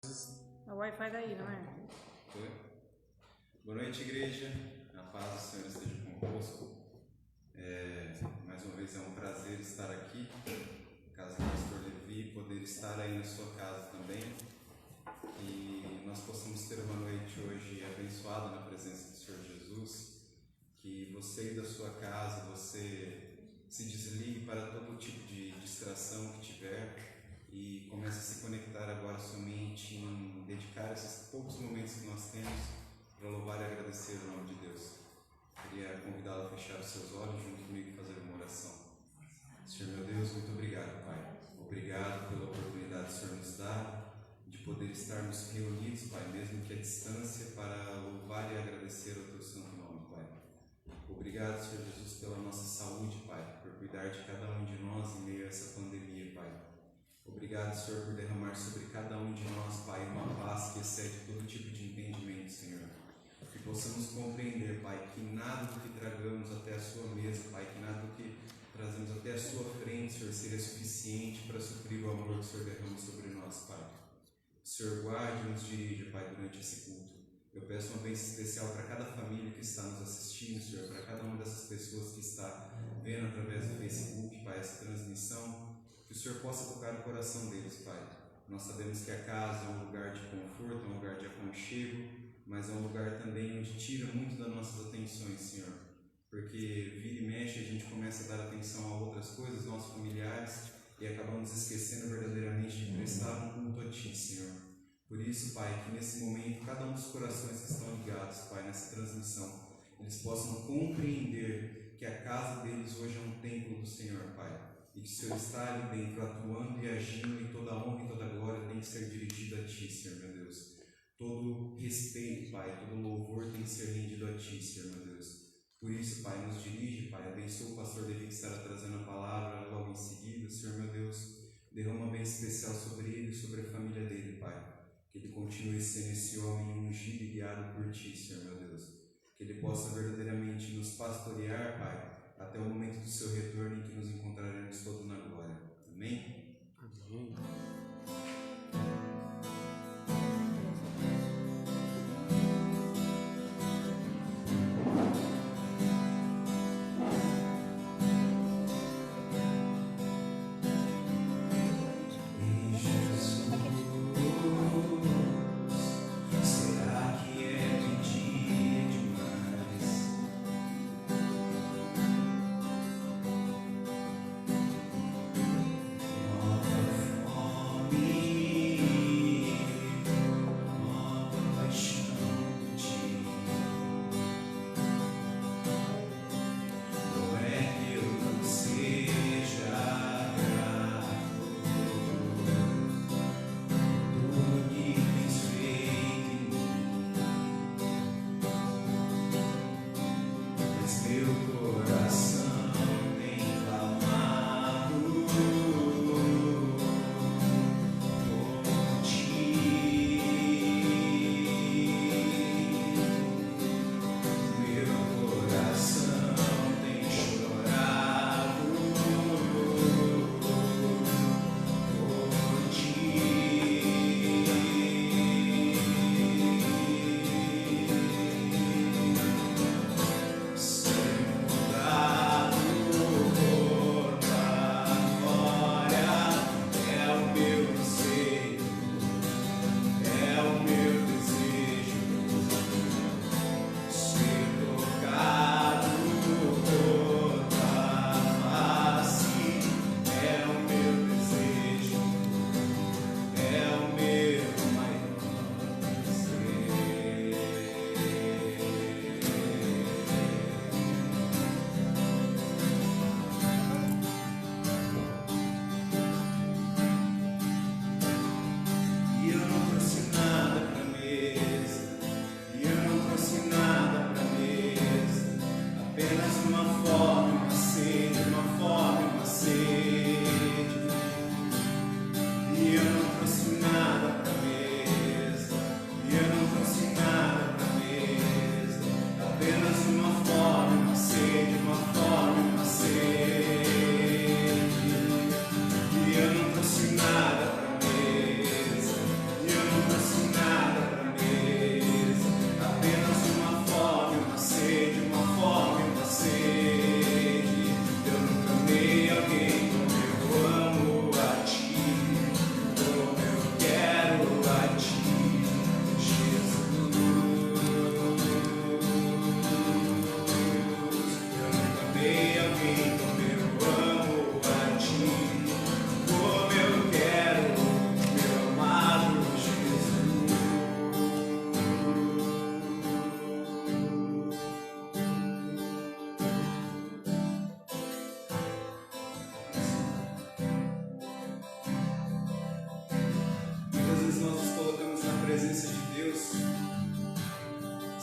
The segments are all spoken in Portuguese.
O Wi-Fi daí, não é? Foi? Boa noite, igreja. A paz do Senhor esteja convosco. Mais uma vez é um prazer estar aqui, na casa do pastor Levi, poder estar aí na sua casa também. E nós possamos ter uma noite hoje abençoada na presença do Senhor Jesus. Que você e da sua casa, você se desligue para todo tipo de distração que tiver e comece a se conectar agora somente em dedicar esses poucos momentos que nós temos para louvar e agradecer o nome de Deus. Queria convidá-lo a fechar os seus olhos junto comigo e fazer uma oração. Senhor meu Deus, muito obrigado, Pai. Obrigado pela oportunidade que o Senhor nos dá de poder estarmos reunidos, Pai, mesmo que à distância, para louvar e agradecer o Teu santo nome, Pai. Obrigado, Senhor Jesus, pela nossa saúde, Pai, por cuidar de cada um de nós em meio a essa pandemia, Pai. Obrigado, Senhor, por derramar sobre cada um de nós, Pai, uma paz que excede todo tipo de entendimento, Senhor. Que possamos compreender, Pai, que nada do que tragamos até a sua mesa, Pai, que nada do que trazemos até a sua frente, Senhor, seria suficiente para suprir o amor que o Senhor derrama sobre nós, Pai. O Senhor guarde e nos dirija, Pai, durante esse culto. Eu peço uma bênção especial para cada família que está nos assistindo, Senhor, para cada uma dessas pessoas que está vendo através do Facebook, Pai, essa transmissão. Que o Senhor possa tocar no coração deles, Pai. Nós sabemos que a casa é um lugar de conforto, é um lugar de aconchego, mas é um lugar também onde tira muito das nossas atenções, Senhor. Porque vira e mexe, a gente começa a dar atenção a outras coisas, nossos familiares, e acabamos esquecendo verdadeiramente de prestar um culto a Ti, Senhor. Por isso, Pai, que nesse momento, cada um dos corações que estão ligados, Pai, nessa transmissão, eles possam compreender que a casa deles hoje é um templo do Senhor, Pai. E que o Senhor está ali dentro, atuando e agindo, e toda a honra e toda a glória tem que ser dirigida a Ti, Senhor, meu Deus. Todo respeito, Pai, todo louvor tem que ser rendido a Ti, Senhor, meu Deus. Por isso, Pai, nos dirige, Pai, abençoa o pastor David que estará trazendo a palavra logo em seguida, Senhor, meu Deus. Derrama uma bênção especial sobre ele e sobre a família dele, Pai. Que ele continue sendo esse homem ungido e guiado por Ti, Senhor, meu Deus. Que ele possa verdadeiramente nos pastorear, Pai, até o momento do Seu retorno em que nos encontraremos todos na glória. Amém? Amém. Me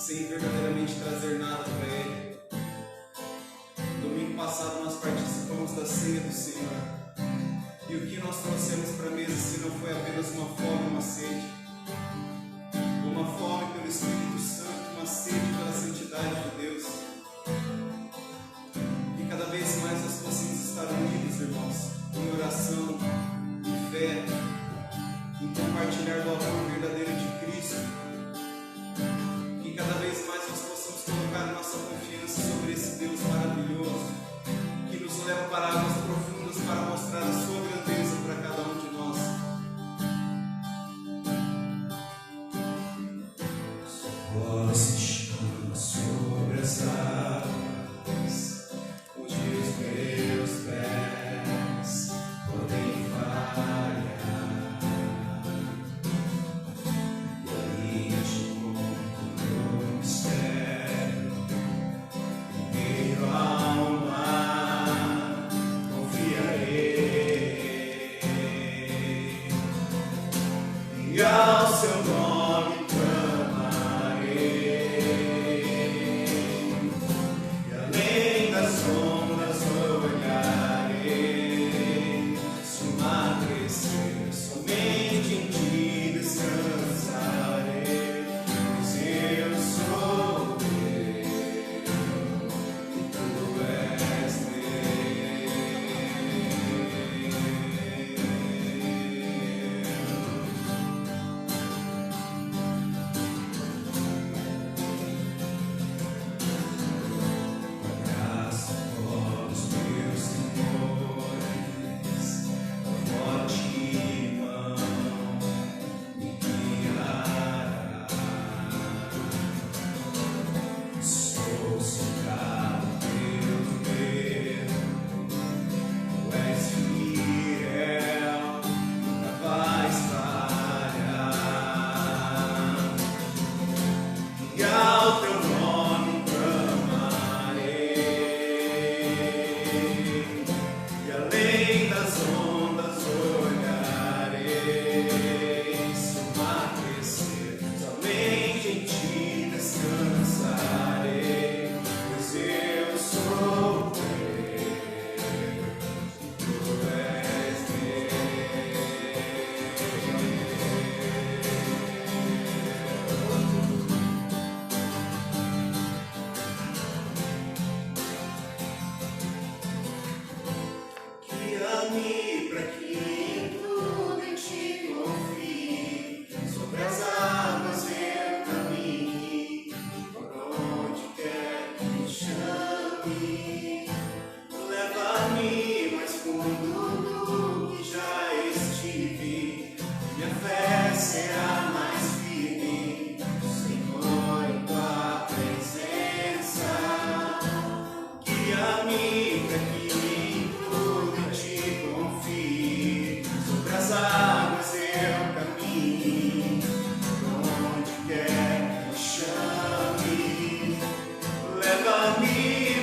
sem verdadeiramente trazer nada para Ele. Domingo passado nós participamos da ceia do Senhor. E o que nós trouxemos para a mesa, se não foi apenas uma fome, uma sede? Uma fome pelo Espírito Santo, uma sede pela santidade de Deus. E cada vez mais nós possamos estar unidos, irmãos, em oração, em fé, em compartilhar do amor verdadeiro de Cristo. Que cada vez mais nós possamos colocar a nossa confiança sobre esse Deus maravilhoso, que nos leva para águas profundas para mostrar a sua grandeza para cada um de nós. Sua voz se chama sobre as águas, onde os meus pés podem falhar. E ali te encontro no mistério, em meio ao mar, confiarei. E ao seu nome clamarei, e além das ondas olharei. Se o mar crescer, somente em ti descansarei, pois eu sou teu e tu és meu. Abraço os meus temores, a forte mão me guiará. Sou cercado pelo medo, tu és fiel, nunca vais falhar. E ao teu nome clamarei, e além das ondas olharei. Se o mar crescer, somente em ti descansarei, pois eu sou teu, tu és guia-me para que em tudo em ti confie, sobre as águas eu caminhe, por onde quer que me chame. Leva-me mais fundo do que já estive, minha fé será mais firme, Senhor, em tua presença. Guia-me para que em tudo em ti confie, sobre as águas eu caminhe, por onde quer que me chame. Leva-me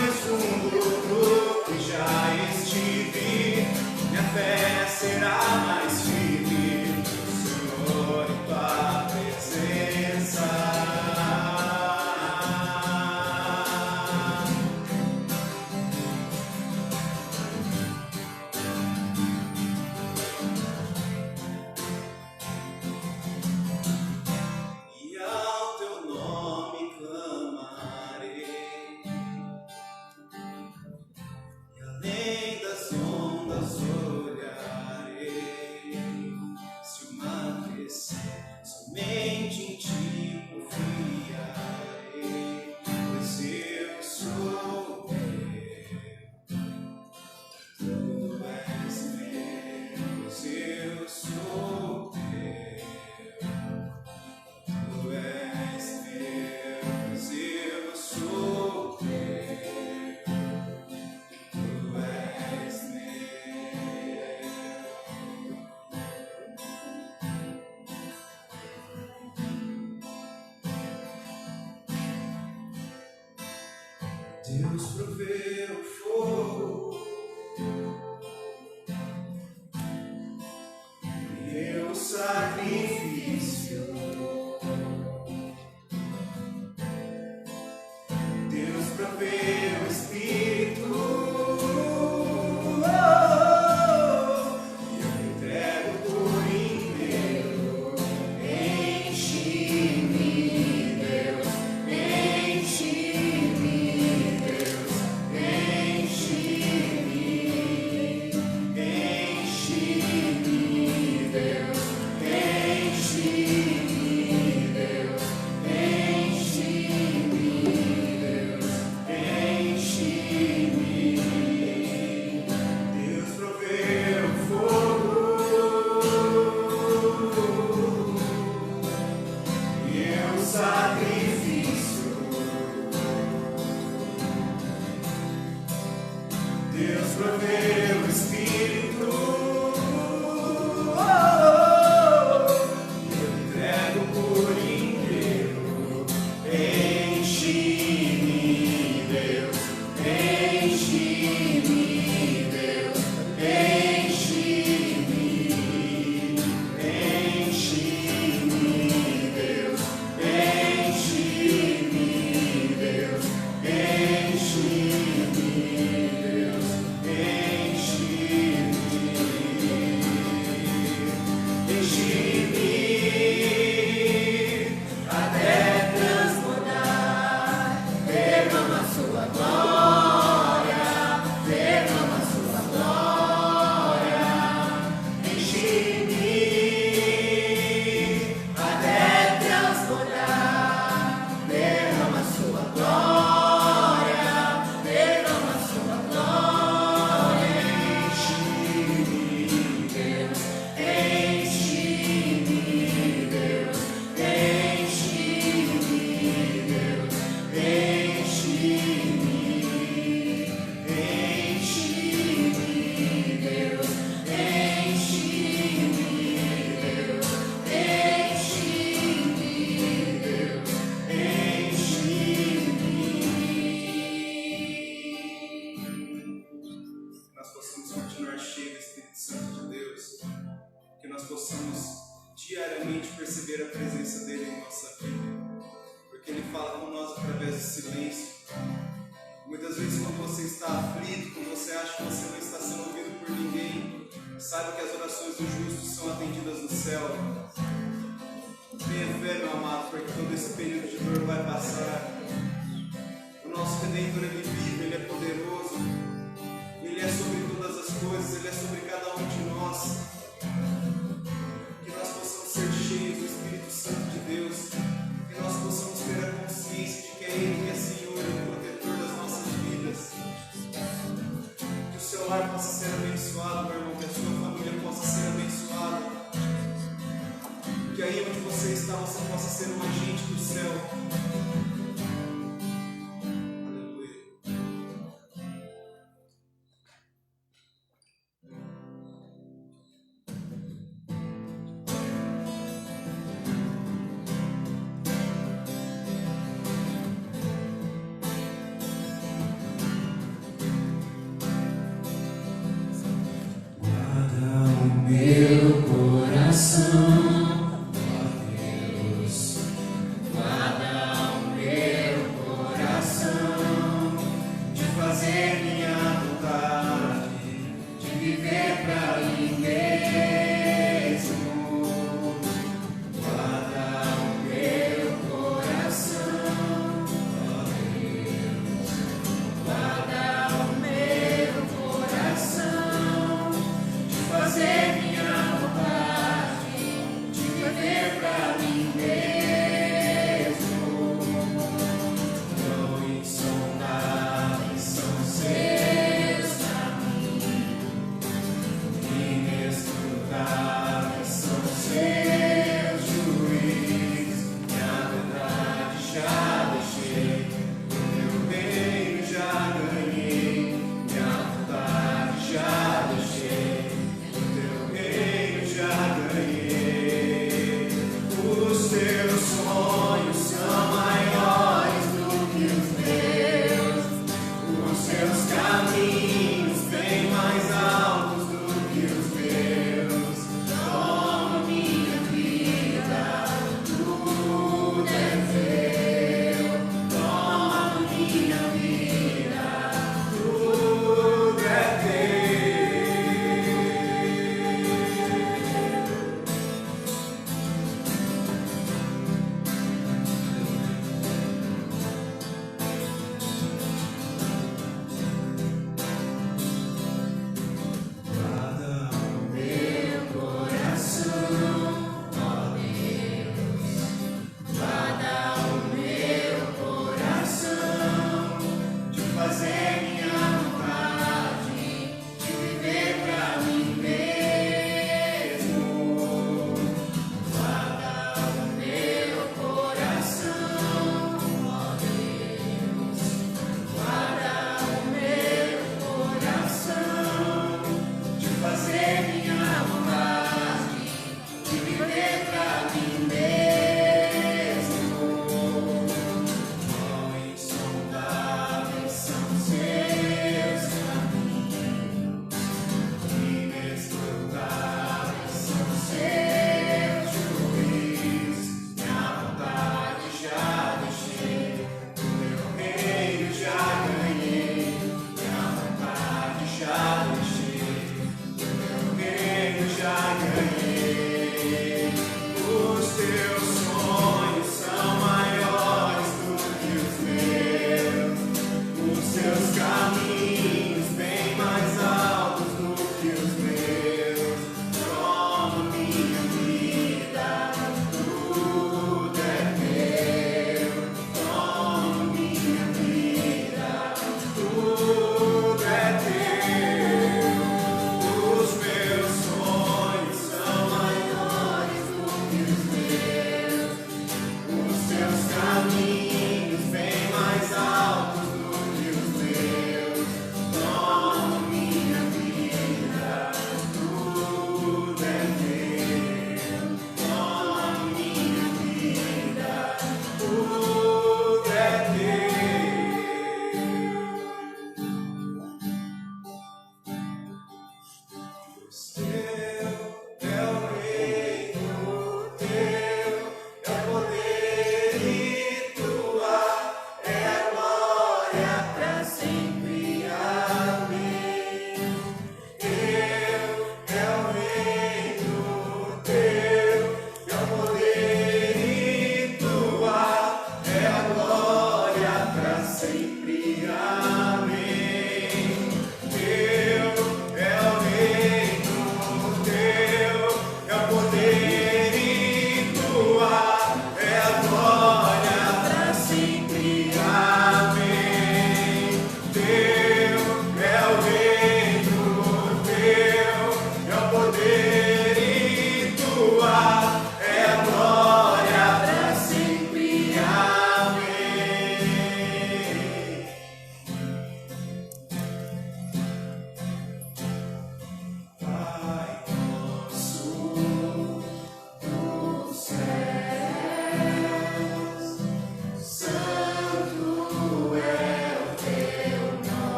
mais fundo do que já estive, minha fé será mais firme, Senhor, em tua presença. E ao teu nome clamarei, e além das ondas olharei. Se o mar crescer, somente em ti confiarei, pois eu sou teu, tu és meu, pois eu sou teu. Tu és meu, pois eu sou teu. Tu és meu. Deus proveu o fogo e eu o sacrifício. sacrifício. Deus proveu o Espírito. Eu entrego por inteiro. Enche-me, Deus. Enche-me, Deus. Enche-me. Enche-me, Deus. Enche-me, Deus. Enche-me, Deus. Enche-me até transbordar. Derrama sua glória, derrama sua glória. Enche-me até transbordar. Derrama sua glória, derrama sua glória. Enche-me, Deus. Enche-me, Deus. Enche-me, Deus. Enche-me. Enche-me, Deus. Enche-me, Deus. Enche-me, Deus. Enche-me. Que nós possamos continuar cheios do Espírito Santo de Deus. Que nós possamos diariamente perceber a presença dele em nossa vida. Porque ele fala com nós através do silêncio. Muitas vezes quando você está aflito, quando você acha que você não está sendo ouvido por ninguém, saiba que as orações dos justos são atendidas no céu. Tenha fé, meu amado, porque todo esse período de dor vai passar. O nosso Redentor, ele vive, ele é poderoso. Ele é sobre todas as coisas, ele é sobre cada um de nós. Que nós possamos ser cheios do Espírito Santo de Deus. Que nós possamos ter a consciência de que é Ele que é Senhor e o protetor das nossas vidas. Que o seu lar possa ser abençoado, meu irmão. Que a sua família possa ser abençoada. Que aí onde você está, você possa ser um agente do céu. Aleluia.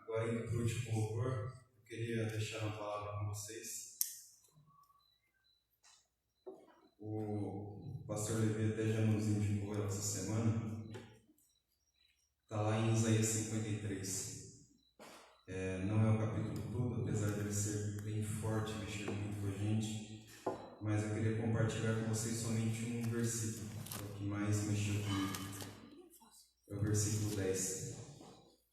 Agora, indo para o último louvor, eu queria deixar uma palavra com vocês. O pastor Levi até já nos indicou essa semana. Está lá em Isaías 53. Não é o capítulo todo, apesar de ele ser bem forte, mexer muito com a gente. Mas eu queria compartilhar com vocês somente um versículo, que é o que mais mexeu comigo. É o versículo 10.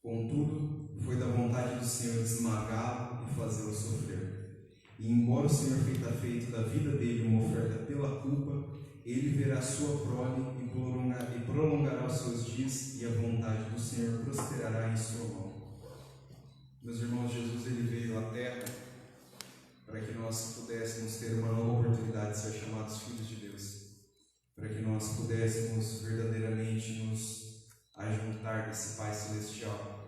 Contudo, foi da vontade do Senhor esmagá-lo e fazê-lo sofrer. E embora o Senhor tenha feito da vida dele uma oferta pela culpa, ele verá sua prole e prolongará os seus dias, e a vontade do Senhor prosperará em sua mão. Meus irmãos, Jesus ele veio à terra para que nós pudéssemos ter uma nova oportunidade de ser chamados filhos de Deus, para que nós pudéssemos verdadeiramente nos ajuntar desse Pai Celestial.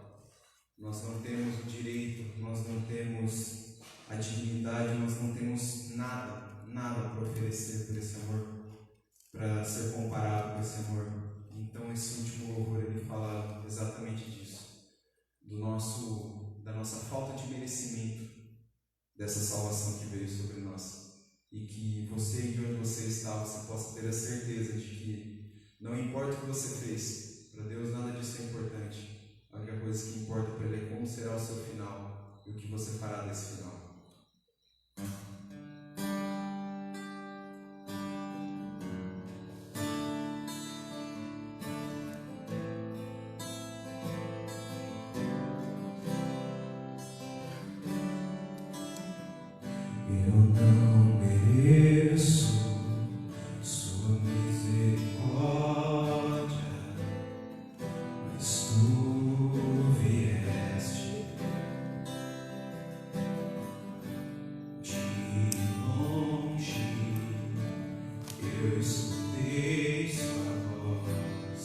Nós não temos o direito, nós não temos a dignidade, nós não temos nada para oferecer por esse amor, para ser comparado com esse amor. Então esse último louvor ele fala exatamente disso, da nossa falta de merecimento dessa salvação que veio sobre nós, e que você, de onde você está, você possa ter a certeza de que não importa o que você fez, para Deus nada disso é importante. A única coisa que importa para Ele é como será o seu final e o que você fará desse final. Eu não mereço sua misericórdia, mas tu vieste de longe. Eu escutei sua voz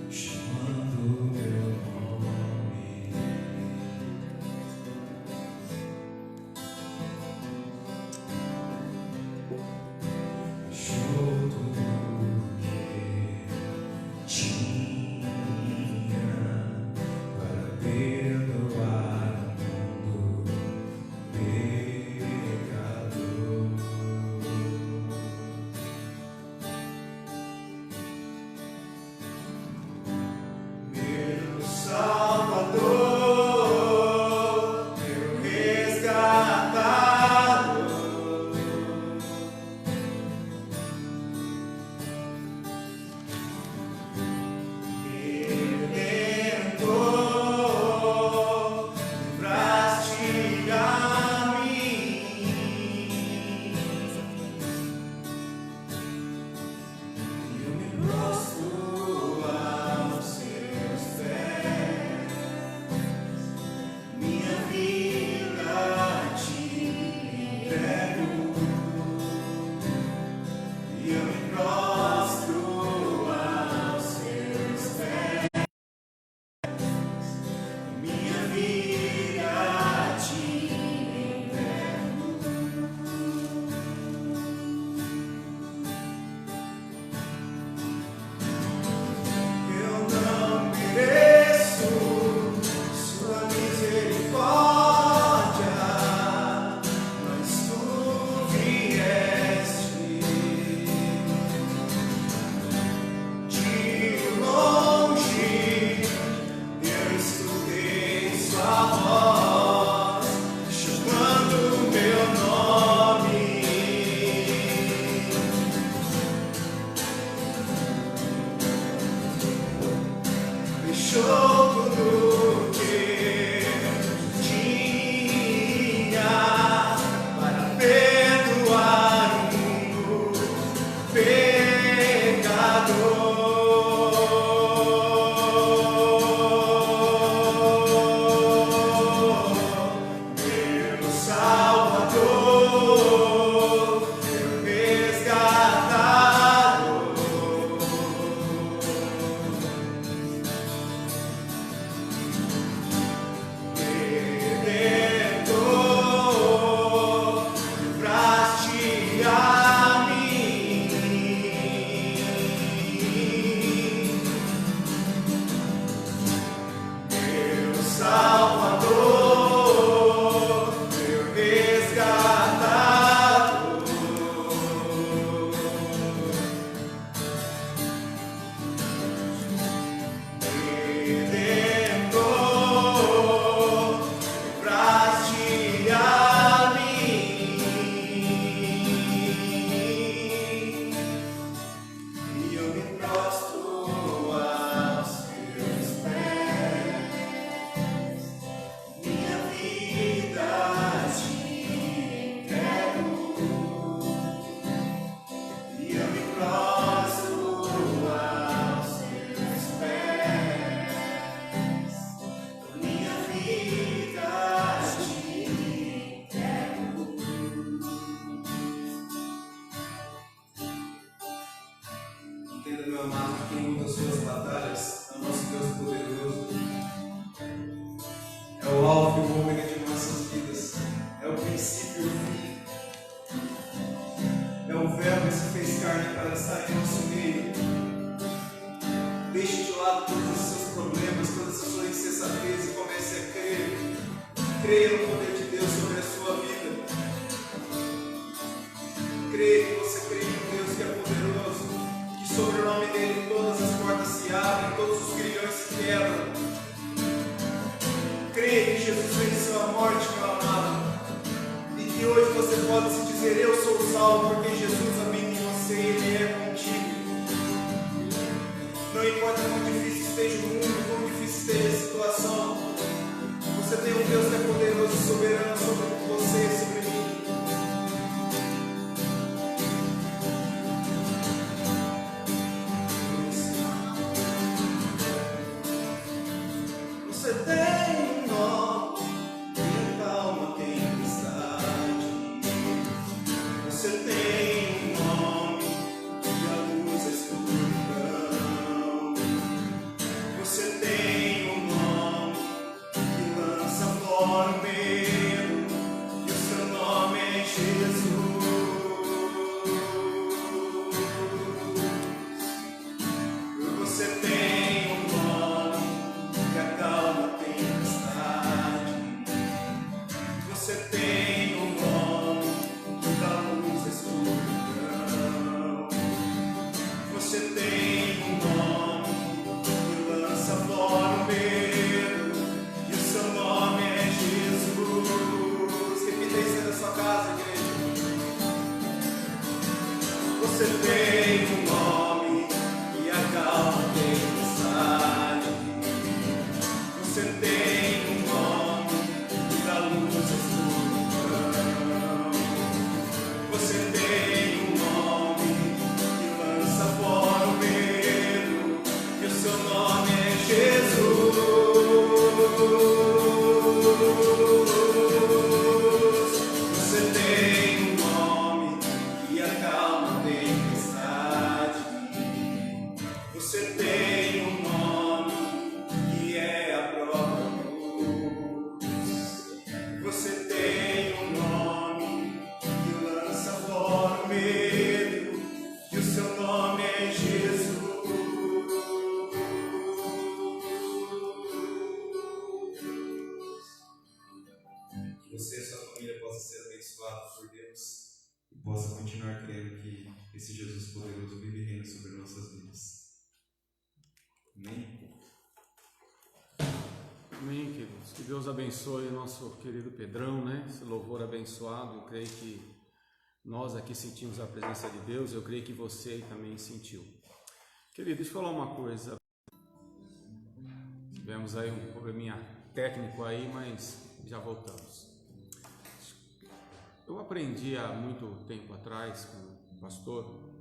chamando meu nome. meu amado, quem luta suas batalhas é o nosso Deus poderoso. É o alfa e o ômega de nossas vidas. É o princípio e o fim. É o verbo que se fez carne para estar em nosso meio. Deixe de lado todos os seus problemas, toda essa sua insensatez e comece a crer. Creia no poder de Deus sobre a sua vida. Creia que você crê em um Deus que é poderoso, que sobre o nome dele todas as portas se abrem, todos os grilhões se quebram. Creia que Jesus venceu a morte, meu amado, e que hoje você pode se dizer: eu sou salvo, porque Jesus habita em você e Ele é contigo. Não importa quão difícil esteja o mundo, quão difícil esteja a situação, você tem um Deus que é poderoso e soberano sobre você e sobre mim. Você tem um nome que acalma a tempestade. Você tem um nome que a luz é escuridão. Você tem um nome que lança fora o medo, e o seu nome é Jesus. Você tem um nome que acalma a tempestade. Você tem um nome que dá luz à escuridão. Você tem um nome que lança fora o medo, e o seu nome é Jesus. Repita isso na sua casa, igreja. Você tem um nome que acalma a tempestade. Você tem um nome que dá luz à escuridão. Você tem um nome que lança fora o medo, e o seu nome é Jesus. Você tem um nome que acalma a tempestade. Você tem um nome que é a própria luz. Você tem um nome que lança fora o medo, e o seu nome é Jesus. Que você e sua família possam ser abençoados por Deus e possa continuar crendo que esse Jesus poderoso vive e reina sobre nossas vidas. Amém? Amém, queridos. Que Deus abençoe o nosso querido Pedrão, né? Esse louvor abençoado. Eu creio que nós aqui sentimos a presença de Deus. Eu creio que você aí também sentiu. Querido, deixa eu falar uma coisa. Tivemos aí um probleminha técnico aí, mas já voltamos. Eu aprendi há muito tempo atrás com o pastor.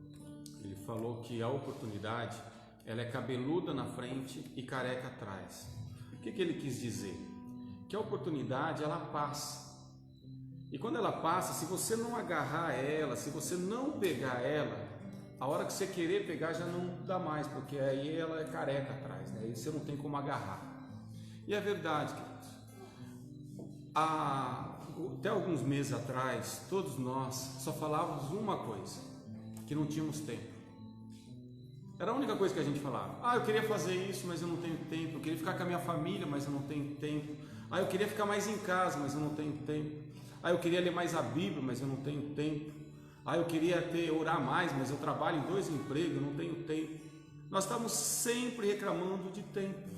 Ele falou que a oportunidade, ela é cabeluda na frente e careca atrás. O que ele quis dizer? Que a oportunidade, ela passa. E quando ela passa, se você não agarrar ela, se você não pegar ela, a hora que você querer pegar já não dá mais, porque aí ela é careca atrás, né? Aí você não tem como agarrar. E é verdade, queridos. Até alguns meses atrás, todos nós só falávamos uma coisa, que não tínhamos tempo. Era a única coisa que a gente falava. Eu queria fazer isso, mas eu não tenho tempo. Eu queria ficar com a minha família, mas eu não tenho tempo. Eu queria ficar mais em casa, mas eu não tenho tempo. Eu queria ler mais a Bíblia, mas eu não tenho tempo. Eu queria orar mais, mas eu trabalho em 2 empregos, eu não tenho tempo. Nós estamos sempre reclamando de tempo.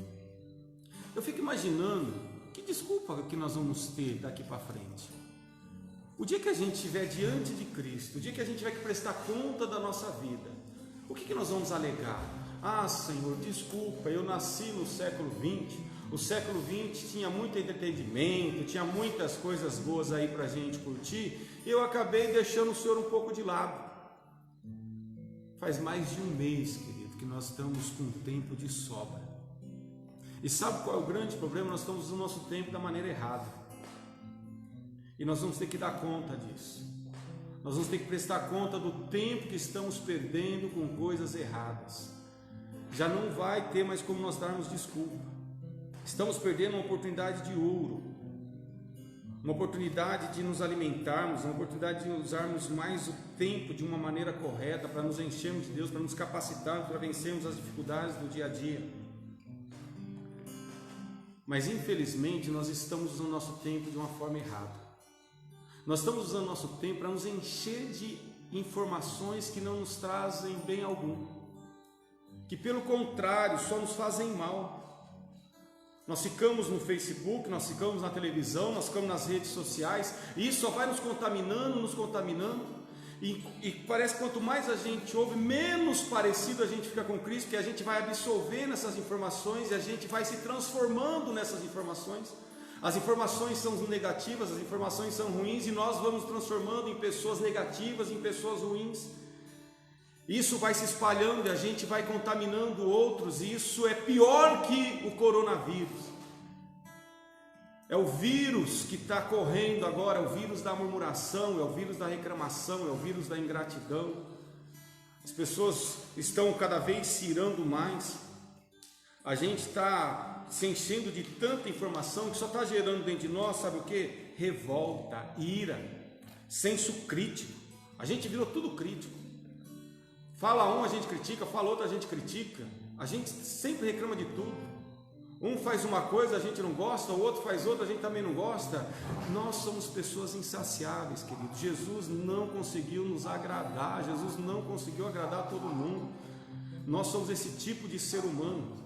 Eu fico imaginando que desculpa que nós vamos ter daqui para frente. O dia que a gente estiver diante de Cristo, o dia que a gente tiver que prestar conta da nossa vida, o que nós vamos alegar? Senhor, desculpa, eu nasci no século XX. O século XX tinha muito entretenimento, tinha muitas coisas boas aí para a gente curtir, e eu acabei deixando o Senhor um pouco de lado. Faz mais de um mês, querido, que nós estamos com tempo de sobra. E sabe qual é o grande problema? Nós estamos usando o nosso tempo da maneira errada. E nós vamos ter que dar conta disso. Nós vamos ter que prestar conta do tempo que estamos perdendo com coisas erradas. já não vai ter mais como nós darmos desculpa. Estamos perdendo uma oportunidade de ouro, uma oportunidade de nos alimentarmos, uma oportunidade de usarmos mais o tempo de uma maneira correta para nos enchermos de Deus, para nos capacitarmos, para vencermos as dificuldades do dia a dia. Mas infelizmente nós estamos usando nosso tempo de uma forma errada. Nós estamos usando nosso tempo para nos encher de informações que não nos trazem bem algum, que pelo contrário só nos fazem mal. Nós ficamos no Facebook, nós ficamos na televisão, nós ficamos nas redes sociais, e isso só vai nos contaminando, e parece que quanto mais a gente ouve, menos parecido a gente fica com Cristo, porque a gente vai absorvendo essas informações e a gente vai se transformando nessas informações. As informações são negativas, as informações são ruins, e nós vamos transformando em pessoas negativas, em pessoas ruins. Isso vai se espalhando e a gente vai contaminando outros, e isso é pior que o coronavírus. É o vírus que está correndo agora, é o vírus da murmuração, é o vírus da reclamação, é o vírus da ingratidão. As pessoas estão cada vez se irando mais. A gente está se enchendo de tanta informação que só está gerando dentro de nós, sabe o que? Revolta, ira, senso crítico. A gente virou tudo crítico. Fala um, a gente critica, fala outro, a gente critica. A gente sempre reclama de tudo. Um faz uma coisa, a gente não gosta, o outro faz outra, a gente também não gosta. Nós somos pessoas insaciáveis, querido. Jesus não conseguiu nos agradar, Jesus não conseguiu agradar todo mundo. Nós somos esse tipo de ser humano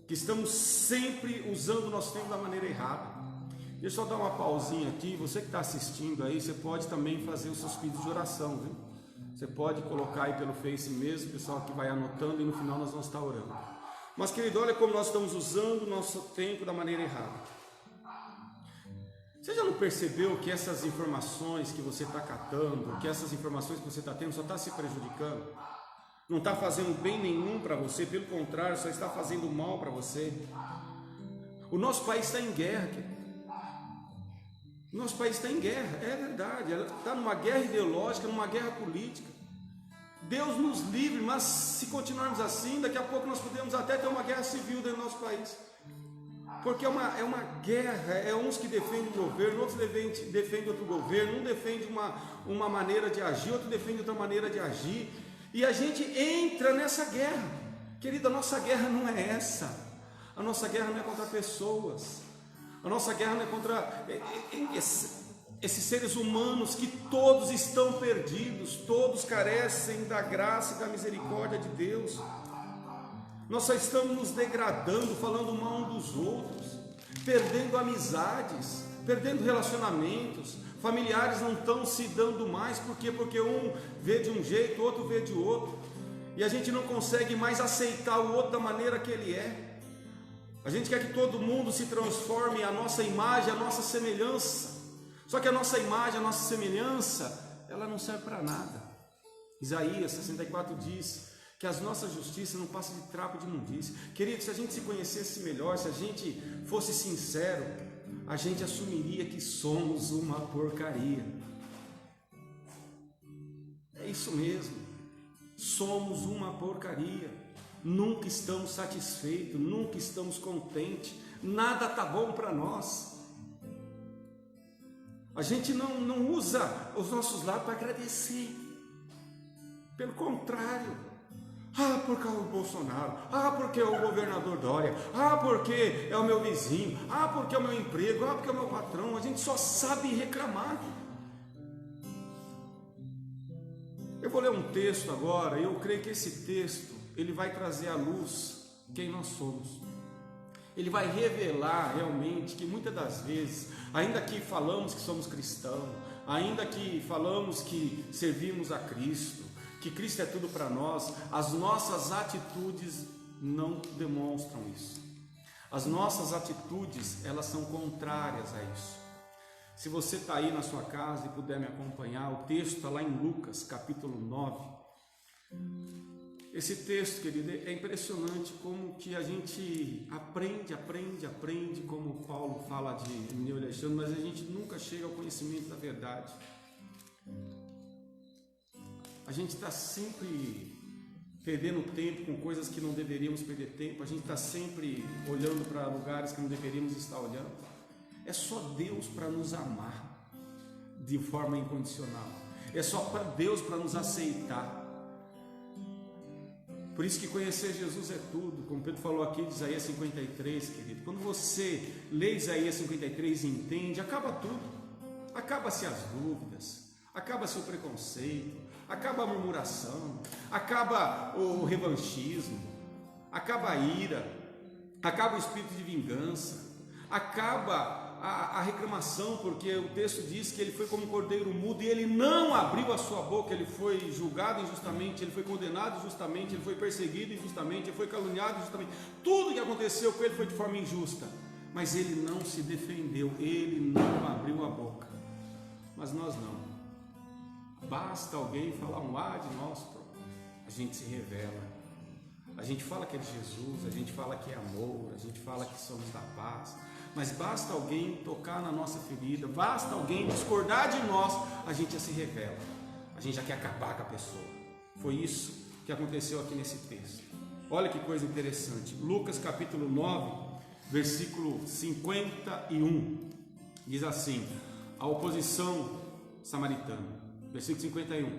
que estamos sempre usando o nosso tempo da maneira errada. Deixa eu dar uma pausinha aqui. Você que está assistindo aí, você pode também fazer os seus pedidos de oração, viu? Você pode colocar aí pelo Face mesmo, o pessoal que vai anotando, e no final nós vamos estar orando. Mas, querido, olha como nós estamos usando o nosso tempo da maneira errada. Você já não percebeu que essas informações que você está catando, que essas informações que você está tendo, só está se prejudicando? Não está fazendo bem nenhum para você, pelo contrário, só está fazendo mal para você. O nosso país está em guerra, querido. O nosso país está em guerra, é verdade, está numa guerra ideológica, numa guerra política. Deus nos livre, mas se continuarmos assim, daqui a pouco nós podemos até ter uma guerra civil dentro do nosso país. Porque é uma guerra, é uns que defendem o governo, outros defendem outro governo, um defende uma maneira de agir, outro defende outra maneira de agir, e a gente entra nessa guerra. Querida, a nossa guerra não é essa, a nossa guerra não é contra pessoas. A nossa guerra não é contra esses seres humanos que todos estão perdidos, todos carecem da graça e da misericórdia de Deus. Nós só estamos nos degradando, falando mal um dos outros, perdendo amizades, perdendo relacionamentos, familiares não estão se dando mais, por quê? Porque um vê de um jeito, o outro vê de outro, e a gente não consegue mais aceitar o outro da maneira que ele é. A gente quer que todo mundo se transforme à nossa imagem, à nossa semelhança. Só que a nossa imagem, a nossa semelhança, ela não serve para nada. Isaías 64 diz que as nossas justiças não passam de trapo de imundície. Querido, se a gente se conhecesse melhor, se a gente fosse sincero, a gente assumiria que somos uma porcaria. É isso mesmo. Somos uma porcaria. Nunca estamos satisfeitos, nunca estamos contentes, nada está bom para nós. A gente não usa os nossos lábios para agradecer, pelo contrário. Ah, porque é o Bolsonaro, ah, porque é o governador Dória, ah, porque é o meu vizinho, ah, porque é o meu emprego, ah, porque é o meu patrão. A gente só sabe reclamar. Eu vou ler um texto agora, e eu creio que esse texto ele vai trazer à luz quem nós somos. Ele vai revelar realmente que muitas das vezes, ainda que falamos que somos cristãos, ainda que falamos que servimos a Cristo, que Cristo é tudo para nós, as nossas atitudes não demonstram isso. As nossas atitudes, elas são contrárias a isso. Se você está aí na sua casa e puder me acompanhar, o texto está lá em Lucas, capítulo 9. Esse texto, querido, é impressionante como que a gente aprende, como Paulo fala de Mineu e Alexandre, mas a gente nunca chega ao conhecimento da verdade. A gente está sempre perdendo tempo com coisas que não deveríamos perder tempo, a gente está sempre olhando para lugares que não deveríamos estar olhando. É só Deus para nos amar de forma incondicional, é só para Deus para nos aceitar. Por isso que conhecer Jesus é tudo, como Pedro falou aqui de Isaías 53, querido. Quando você lê Isaías 53 e entende, acaba tudo. Acaba-se as dúvidas, acaba-se o preconceito, acaba a murmuração, acaba o revanchismo, acaba a ira, acaba o espírito de vingança, acaba a reclamação, porque o texto diz que ele foi como um cordeiro mudo e ele não abriu a sua boca. Ele foi julgado injustamente, ele foi condenado injustamente, ele foi perseguido injustamente, ele foi caluniado injustamente. Tudo que aconteceu com ele foi de forma injusta, mas ele não se defendeu, ele não abriu a boca. Mas nós não. Basta alguém falar um A de nós, a gente se revela. A gente fala que é de Jesus, a gente fala que é amor, a gente fala que somos da paz. Mas basta alguém tocar na nossa ferida, basta alguém discordar de nós, a gente já se revela, a gente já quer acabar com a pessoa. Foi isso que aconteceu aqui nesse texto. Olha que coisa interessante. Lucas capítulo 9, versículo 51, diz assim: a oposição samaritana. Versículo 51.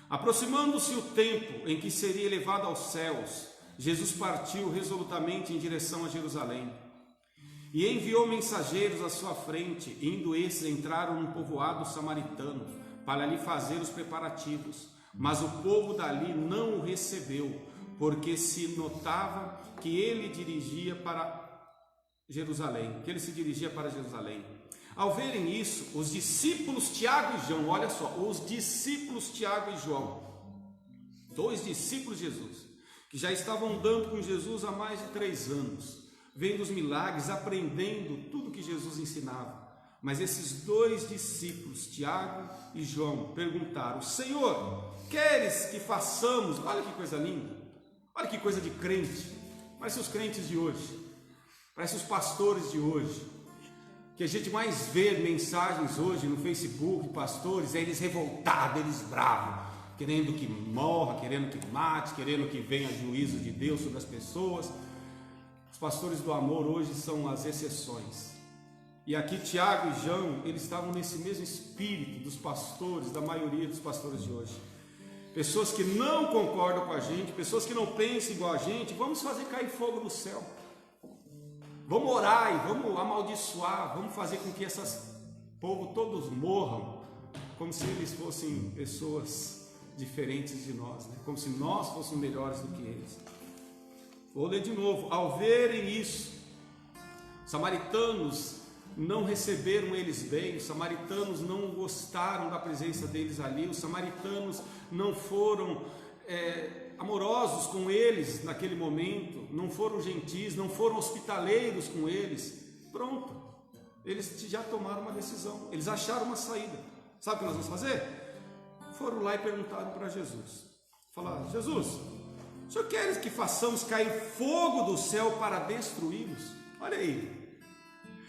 Aproximando-se o tempo em que seria elevado aos céus, Jesus partiu resolutamente em direção a Jerusalém. E enviou mensageiros à sua frente, indo esses entraram num povoado samaritano, para lhe fazer os preparativos. Mas o povo dali não o recebeu, porque se notava que ele dirigia para Jerusalém, Ao verem isso, os discípulos Tiago e João, olha só, os discípulos Tiago e João, dois discípulos de Jesus, que já estavam andando com Jesus há mais de 3 anos, vendo os milagres, aprendendo tudo que Jesus ensinava. Mas esses 2 discípulos, Tiago e João, perguntaram: Senhor, queres que façamos? Olha que coisa linda, olha que coisa de crente. Parece os crentes de hoje, parece os pastores de hoje, que a gente mais vê mensagens hoje no Facebook, pastores, eles revoltados, eles bravos, querendo que morra, querendo que mate, querendo que venha juízo de Deus sobre as pessoas. Os pastores do amor hoje são as exceções. E aqui Tiago e João, eles estavam nesse mesmo espírito dos pastores, da maioria dos pastores de hoje. Pessoas que não concordam com a gente, pessoas que não pensam igual a gente. Vamos fazer cair fogo do céu. Vamos orar e vamos amaldiçoar, vamos fazer com que esses povo todos morram, como se eles fossem pessoas diferentes de nós, né? Como se nós fôssemos melhores do que eles. Vou ler de novo. Ao verem isso, os samaritanos não receberam eles bem, os samaritanos não gostaram da presença deles ali, os samaritanos não foram amorosos com eles naquele momento, não foram gentis, não foram hospitaleiros com eles. Pronto, eles já tomaram uma decisão, eles acharam uma saída. Sabe o que nós vamos fazer? Foram lá e perguntaram para Jesus, falaram: Jesus, o senhor quer que façamos cair fogo do céu para destruí-los? Olha aí,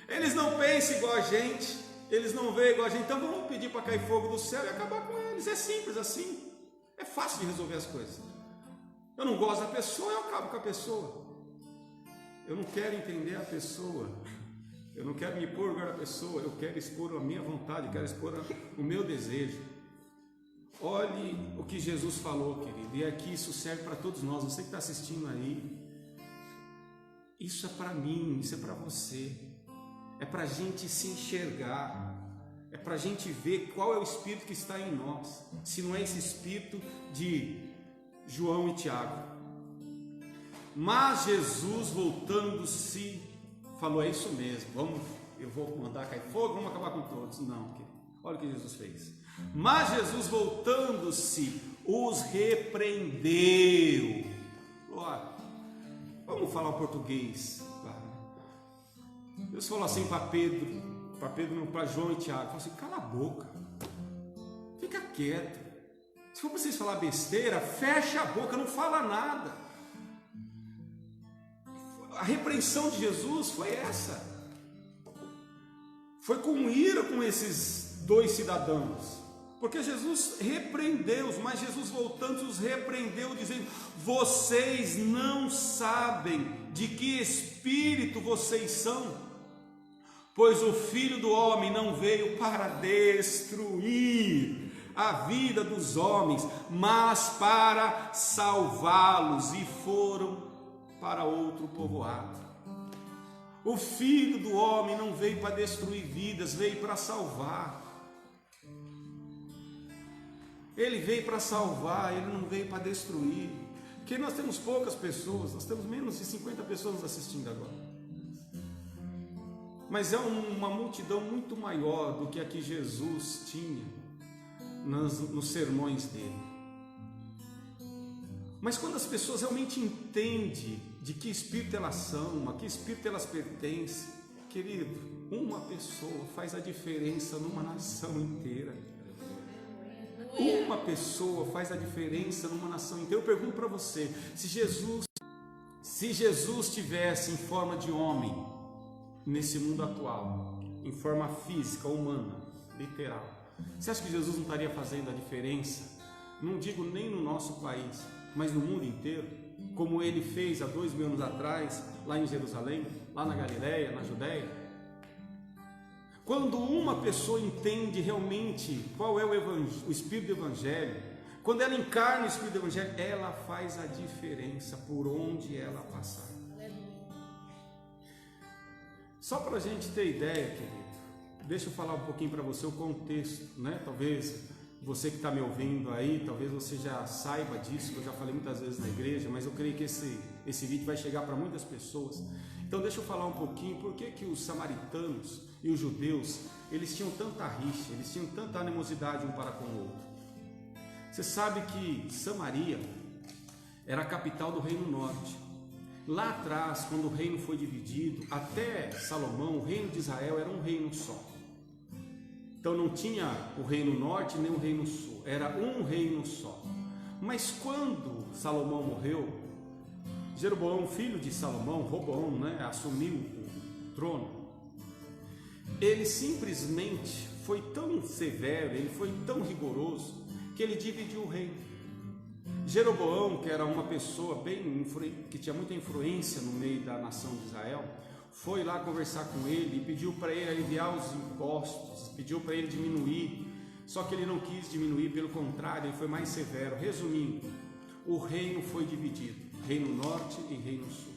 eles não pensam igual a gente, eles não veem igual a gente, então vamos pedir para cair fogo do céu e acabar com eles. É simples assim, é fácil de resolver as coisas. Eu não gosto da pessoa, eu acabo com a pessoa. Eu não quero entender a pessoa, eu não quero me pôr no lugar da pessoa, eu quero expor a minha vontade, eu quero expor o meu desejo. Olhe o que Jesus falou, querido, e aqui isso serve para todos nós. Você que está assistindo aí, isso é para mim, isso é para você, é para a gente se enxergar, é para a gente ver qual é o espírito que está em nós, se não é esse espírito de João e Tiago. Mas Jesus, voltando-se, falou: é isso mesmo, eu vou mandar cair fogo, vamos acabar com todos. Não, querido, olha o que Jesus fez. Mas Jesus, voltando-se, os repreendeu. Olha, vamos falar o português. Deus falou assim para João e Tiago, falou assim: cala a boca, fica quieto. Se for para vocês falar besteira, fecha a boca, não fala nada. A repreensão de Jesus foi essa. Foi com ira com esses 2 cidadãos. Porque Jesus repreendeu-os, mas Jesus voltando os repreendeu, dizendo: vocês não sabem de que espírito vocês são, pois o Filho do Homem não veio para destruir a vida dos homens, mas para salvá-los, e foram para outro povoado. O Filho do Homem não veio para destruir vidas, veio para salvar. Ele veio para salvar, ele não veio para destruir. Porque nós temos poucas pessoas, nós temos menos de 50 pessoas nos assistindo agora. Mas é uma multidão muito maior do que a que Jesus tinha nos sermões dele. Mas quando as pessoas realmente entendem de que espírito elas são, a que espírito elas pertencem, querido, uma pessoa faz a diferença numa nação inteira. Uma pessoa faz a diferença numa nação inteira. Eu pergunto para você, se Jesus tivesse em forma de homem nesse mundo atual, em forma física, humana, literal, você acha que Jesus não estaria fazendo a diferença? Não digo nem no nosso país, mas no mundo inteiro, como ele fez há 2000 anos atrás, lá em Jerusalém, lá na Galileia, na Judéia? Quando uma pessoa entende realmente qual é o Espírito do Evangelho, quando ela encarna o Espírito do Evangelho, ela faz a diferença por onde ela passar. Só para a gente ter ideia, querido, deixa eu falar um pouquinho para você o contexto, né? Talvez você que está me ouvindo aí, talvez você já saiba disso, que eu já falei muitas vezes na igreja, mas eu creio que esse vídeo vai chegar para muitas pessoas. Então deixa eu falar um pouquinho por que os samaritanos e os judeus, eles tinham tanta rixa, eles tinham tanta animosidade um para com o outro. Você sabe que Samaria era a capital do Reino Norte. Lá atrás, quando o reino foi dividido, até Salomão, o reino de Israel era um reino só. Então não tinha o reino norte nem o reino sul, era um reino só. Mas quando Salomão morreu, Jeroboão, filho de Salomão, Roboão, assumiu o trono. Ele simplesmente foi tão severo, ele foi tão rigoroso, que ele dividiu o reino. Jeroboão, que era uma pessoa que tinha muita influência no meio da nação de Israel, foi lá conversar com ele e pediu para ele aliviar os impostos, pediu para ele diminuir, só que ele não quis diminuir, pelo contrário, ele foi mais severo. Resumindo, o reino foi dividido, reino norte e reino sul.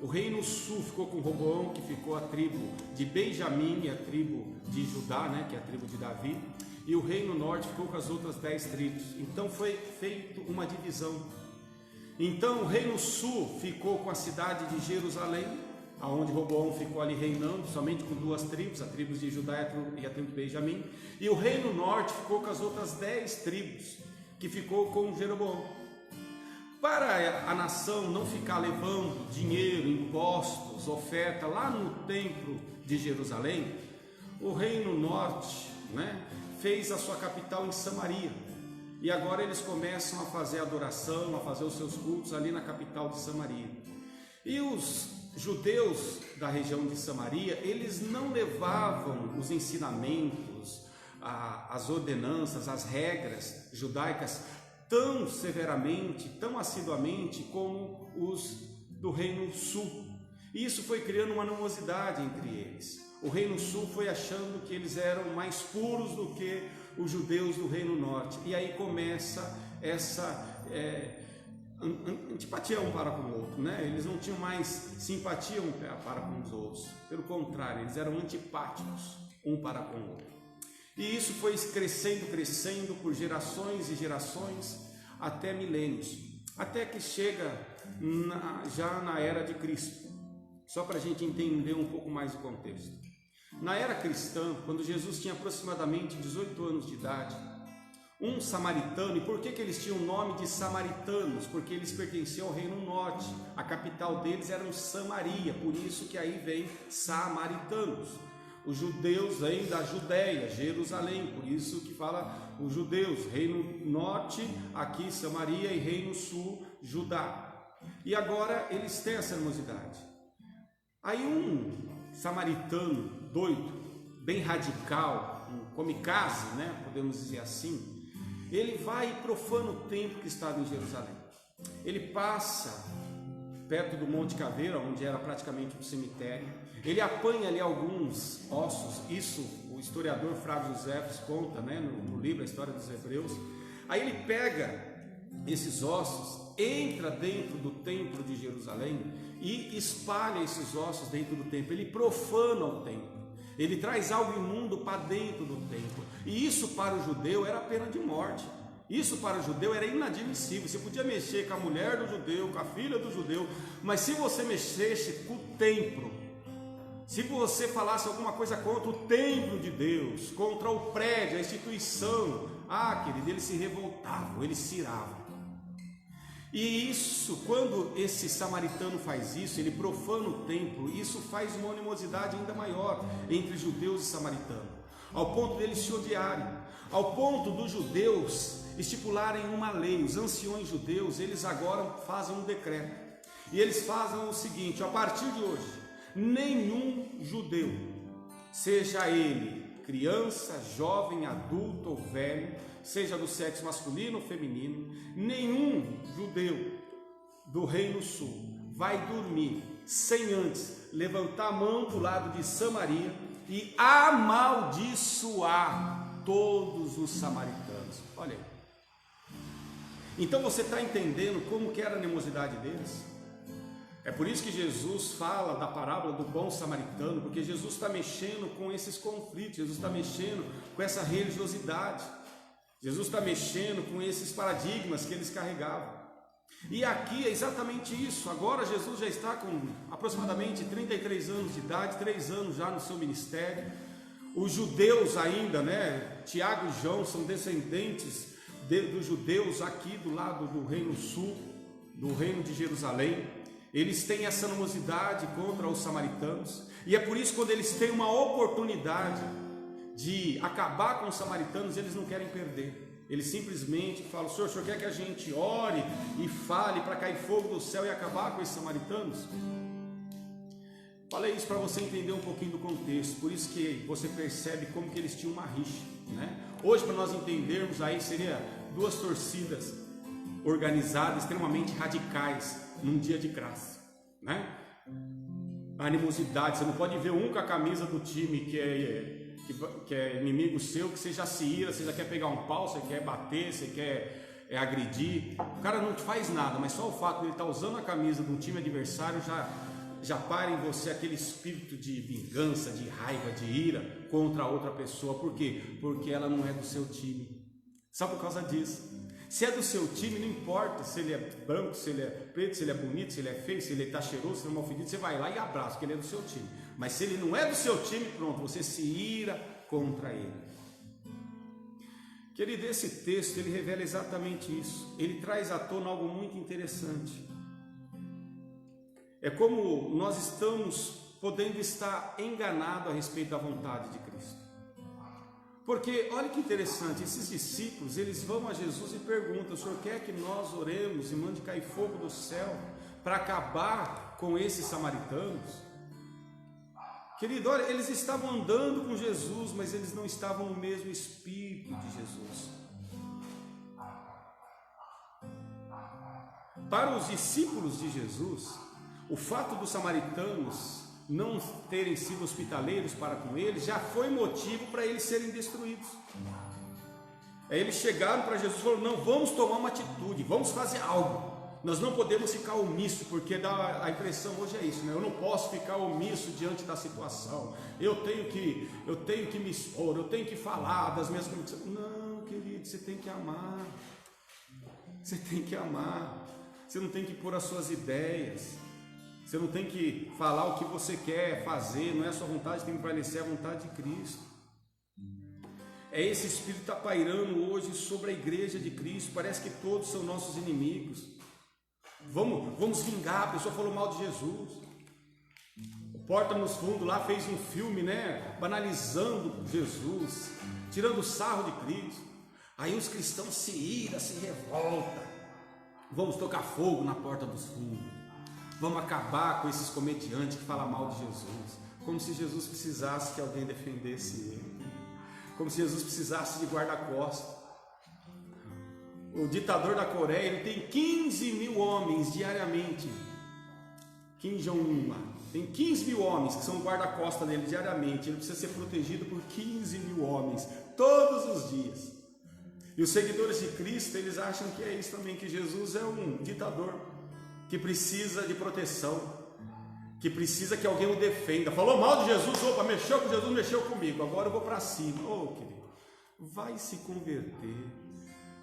O reino sul ficou com Roboão, que ficou a tribo de Benjamim e a tribo de Judá, que é a tribo de Davi, e o reino norte ficou com as outras 10 tribos. Então foi feita uma divisão. Então o reino sul ficou com a cidade de Jerusalém, aonde Roboão ficou ali reinando, somente com 2 tribos, a tribo de Judá e a tribo de Benjamim, e o reino norte ficou com as outras 10 tribos, que ficou com Jeroboão. Para a nação não ficar levando dinheiro, impostos, oferta lá no templo de Jerusalém, o reino norte, fez a sua capital em Samaria, e agora eles começam a fazer adoração, a fazer os seus cultos ali na capital de Samaria. E os judeus da região de Samaria, eles não levavam os ensinamentos, as ordenanças, as regras judaicas tão severamente, tão assiduamente como os do reino sul. E isso foi criando uma animosidade entre eles. O reino sul foi achando que eles eram mais puros do que os judeus do reino norte. E aí começa essa antipatia um para com o outro, Eles não tinham mais simpatia um para com os outros. Pelo contrário, eles eram antipáticos um para com o outro. E isso foi crescendo por gerações e gerações até milênios, até que chega já na era de Cristo. Só para a gente entender um pouco mais o contexto. Na era cristã, quando Jesus tinha aproximadamente 18 anos de idade, um samaritano, e por que eles tinham o nome de samaritanos? Porque eles pertenciam ao reino norte, a capital deles era Samaria, por isso que aí vem samaritanos. Os judeus vêm da Judéia, Jerusalém, por isso que fala os judeus, reino norte, aqui Samaria, e reino sul, Judá. E agora eles têm essa animosidade. Aí um samaritano doido, bem radical, um kamikaze, né? Podemos dizer assim, ele vai e profana o templo que estava em Jerusalém. Ele passa perto do Monte Caveira, onde era praticamente um cemitério. Ele apanha ali alguns ossos, isso o historiador Flávio Josefo conta, né, no livro A História dos Hebreus. Aí ele pega esses ossos, entra dentro do templo de Jerusalém e espalha esses ossos dentro do templo. Ele profana o templo, ele traz algo imundo para dentro do templo, e isso para o judeu era pena de morte. Isso para o judeu era inadmissível. Você podia mexer com a mulher do judeu, com a filha do judeu, mas se você mexesse com o templo, se você falasse alguma coisa contra o templo de Deus, contra o prédio, a instituição, querido, eles se revoltavam, eles se iravam. E isso, quando esse samaritano faz isso, ele profana o templo, isso faz uma animosidade ainda maior entre judeus e samaritanos, ao ponto deles se odiarem, ao ponto dos judeus estipularem uma lei. Os anciões judeus, eles agora fazem um decreto, e eles fazem o seguinte: a partir de hoje, nenhum judeu, seja ele criança, jovem, adulto ou velho, seja do sexo masculino ou feminino, nenhum judeu do Reino Sul vai dormir sem antes levantar a mão do lado de Samaria e amaldiçoar todos os samaritanos. Olha aí. Então você está entendendo como que era a animosidade deles? É por isso que Jesus fala da parábola do bom samaritano, porque Jesus está mexendo com esses conflitos, Jesus está mexendo com essa religiosidade, Jesus está mexendo com esses paradigmas que eles carregavam. E aqui é exatamente isso. Agora Jesus já está com aproximadamente 33 anos de idade, 3 anos já no seu ministério. Os judeus ainda, né? Tiago e João são descendentes dos judeus aqui do lado do Reino Sul, do Reino de Jerusalém. Eles têm essa animosidade contra os samaritanos, e é por isso que quando eles têm uma oportunidade de acabar com os samaritanos, eles não querem perder. Eles simplesmente falam: o senhor quer que a gente ore e fale para cair fogo do céu e acabar com esses samaritanos? Falei isso para você entender um pouquinho do contexto, por isso que você percebe como que eles tinham uma rixa, né? Hoje, para nós entendermos, aí seria duas torcidas organizadas, extremamente radicais, num dia de graça, né? A animosidade, você não pode ver um com a camisa do time que é inimigo seu, que você já se ira, você já quer pegar um pau, você quer bater, você quer agredir. O cara não te faz nada, mas só o fato de ele estar usando a camisa de um time adversário já para em você aquele espírito de vingança, de raiva, de ira contra a outra pessoa. Por quê? Porque ela não é do seu time. Só por causa disso. Se é do seu time, não importa se ele é branco, se ele é preto, se ele é bonito, se ele é feio, se ele está cheiroso, se ele é mal fedido, você vai lá e abraça, porque ele é do seu time. Mas se ele não é do seu time, pronto, você se ira contra ele. Querido, esse texto, ele revela exatamente isso. Ele traz à tona algo muito interessante. É como nós estamos podendo estar enganados a respeito da vontade de Cristo. Porque, olha que interessante, esses discípulos, eles vão a Jesus e perguntam: o senhor quer que nós oremos e mande cair fogo do céu para acabar com esses samaritanos? Querido, olha, eles estavam andando com Jesus, mas eles não estavam no mesmo espírito de Jesus. Para os discípulos de Jesus, o fato dos samaritanos não terem sido hospitaleiros para com eles já foi motivo para eles serem destruídos. Aí eles chegaram para Jesus e falaram: não, vamos tomar uma atitude, vamos fazer algo. Nós não podemos ficar omisso, porque dá a impressão hoje é isso, né? Eu não posso ficar omisso diante da situação. Eu tenho que me expor, eu tenho que falar das minhas convicções. Não, querido, você tem que amar. Você tem que amar. Você não tem que pôr as suas ideias. Você não tem que falar o que você quer fazer, não é a sua vontade, tem que prevalecer a vontade de Cristo. É esse espírito que está pairando hoje sobre a igreja de Cristo. Parece que todos são nossos inimigos. Vamos vingar, a pessoa falou mal de Jesus. O Porta nos Fundos lá fez um filme, né, banalizando Jesus, tirando sarro de Cristo. Aí os cristãos se iram, se revoltam. Vamos tocar fogo na Porta dos Fundos. Vamos acabar com esses comediantes que falam mal de Jesus, como se Jesus precisasse que alguém defendesse ele. como se Jesus precisasse de guarda-costas. O ditador da Coreia, ele tem 15 mil homens diariamente. Kim Jong-un lá. Tem 15 mil homens que são guarda-costas dele diariamente. Ele precisa ser protegido por 15 mil homens todos os dias. E os seguidores de Cristo, eles acham que é isso também, que Jesus é um ditador que precisa de proteção, que precisa que alguém o defenda. Falou mal de Jesus, opa, mexeu com Jesus, mexeu comigo, agora eu vou para cima. Oh, querido, vai se converter,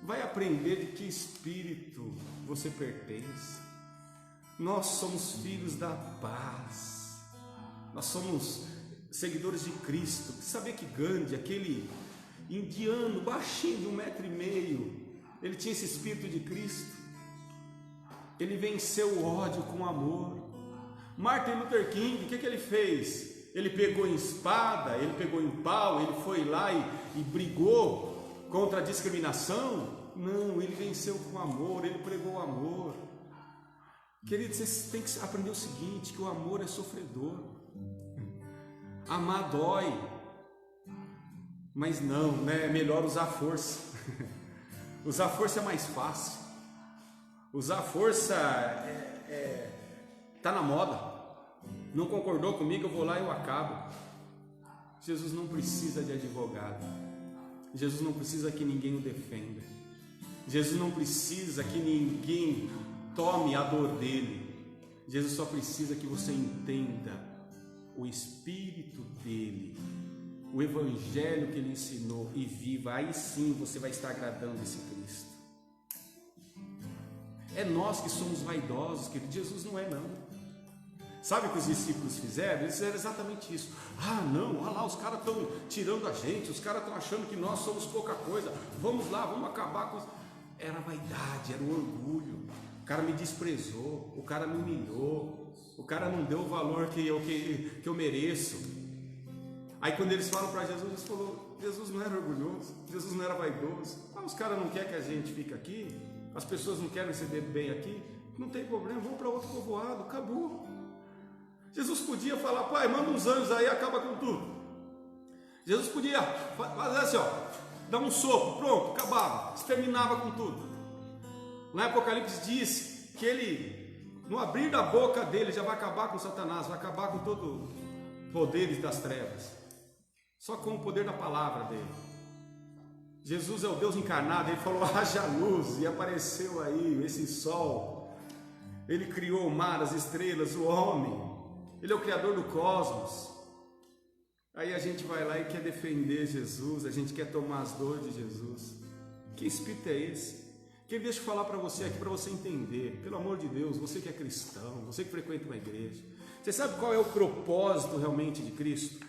vai aprender de que espírito você pertence. Nós somos filhos da paz, nós somos seguidores de Cristo. Sabia que Gandhi, aquele indiano baixinho de 1,5 m, ele tinha esse espírito de Cristo? Ele venceu o ódio com amor. Martin Luther King, o que ele fez? Ele pegou em espada, ele pegou em pau, ele foi lá e brigou contra a discriminação? Não, ele venceu com amor, ele pregou amor. Querido, você tem que aprender o seguinte, que o amor é sofredor. Amar dói, mas não, né? É melhor usar força. Usar força é mais fácil. Usar força tá na moda. Não concordou comigo, eu vou lá e eu acabo. Jesus não precisa de advogado. Jesus não precisa que ninguém o defenda. Jesus não precisa que ninguém tome a dor dele. Jesus só precisa que você entenda o espírito dele, o evangelho que ele ensinou e viva. Aí sim você vai estar agradando esse Cristo. É nós que somos vaidosos, querido. Jesus não é, não. Sabe o que os discípulos fizeram? Eles fizeram exatamente isso. Ah, não, olha lá, os caras estão tirando a gente, os caras estão achando que nós somos pouca coisa. Vamos lá, vamos acabar com... Era a vaidade, era o orgulho. O cara me desprezou, o cara me humilhou, o cara não deu o valor que eu mereço. Aí quando eles falam para Jesus, eles falaram, Jesus não era orgulhoso, Jesus não era vaidoso. Ah, os caras não querem que a gente fique aqui, as pessoas não querem receber bem aqui, não tem problema, vamos para outro povoado, acabou. Jesus podia falar, pai, manda uns anjos aí, acaba com tudo. Jesus podia fazer assim, ó, dar um sopro, pronto, acabava, exterminava com tudo. Lá em Apocalipse diz que ele, no abrir da boca dele, já vai acabar com Satanás, vai acabar com todo o poder das trevas, só com o poder da palavra dele. Jesus é o Deus encarnado, ele falou, haja luz, e apareceu aí esse sol. Ele criou o mar, as estrelas, o homem. Ele é o criador do cosmos. Aí a gente vai lá e quer defender Jesus, a gente quer tomar as dores de Jesus. Que espírito é esse? Que deixa eu falar para você aqui, para você entender. Pelo amor de Deus, você que é cristão, você que frequenta uma igreja, você sabe qual é o propósito realmente de Cristo?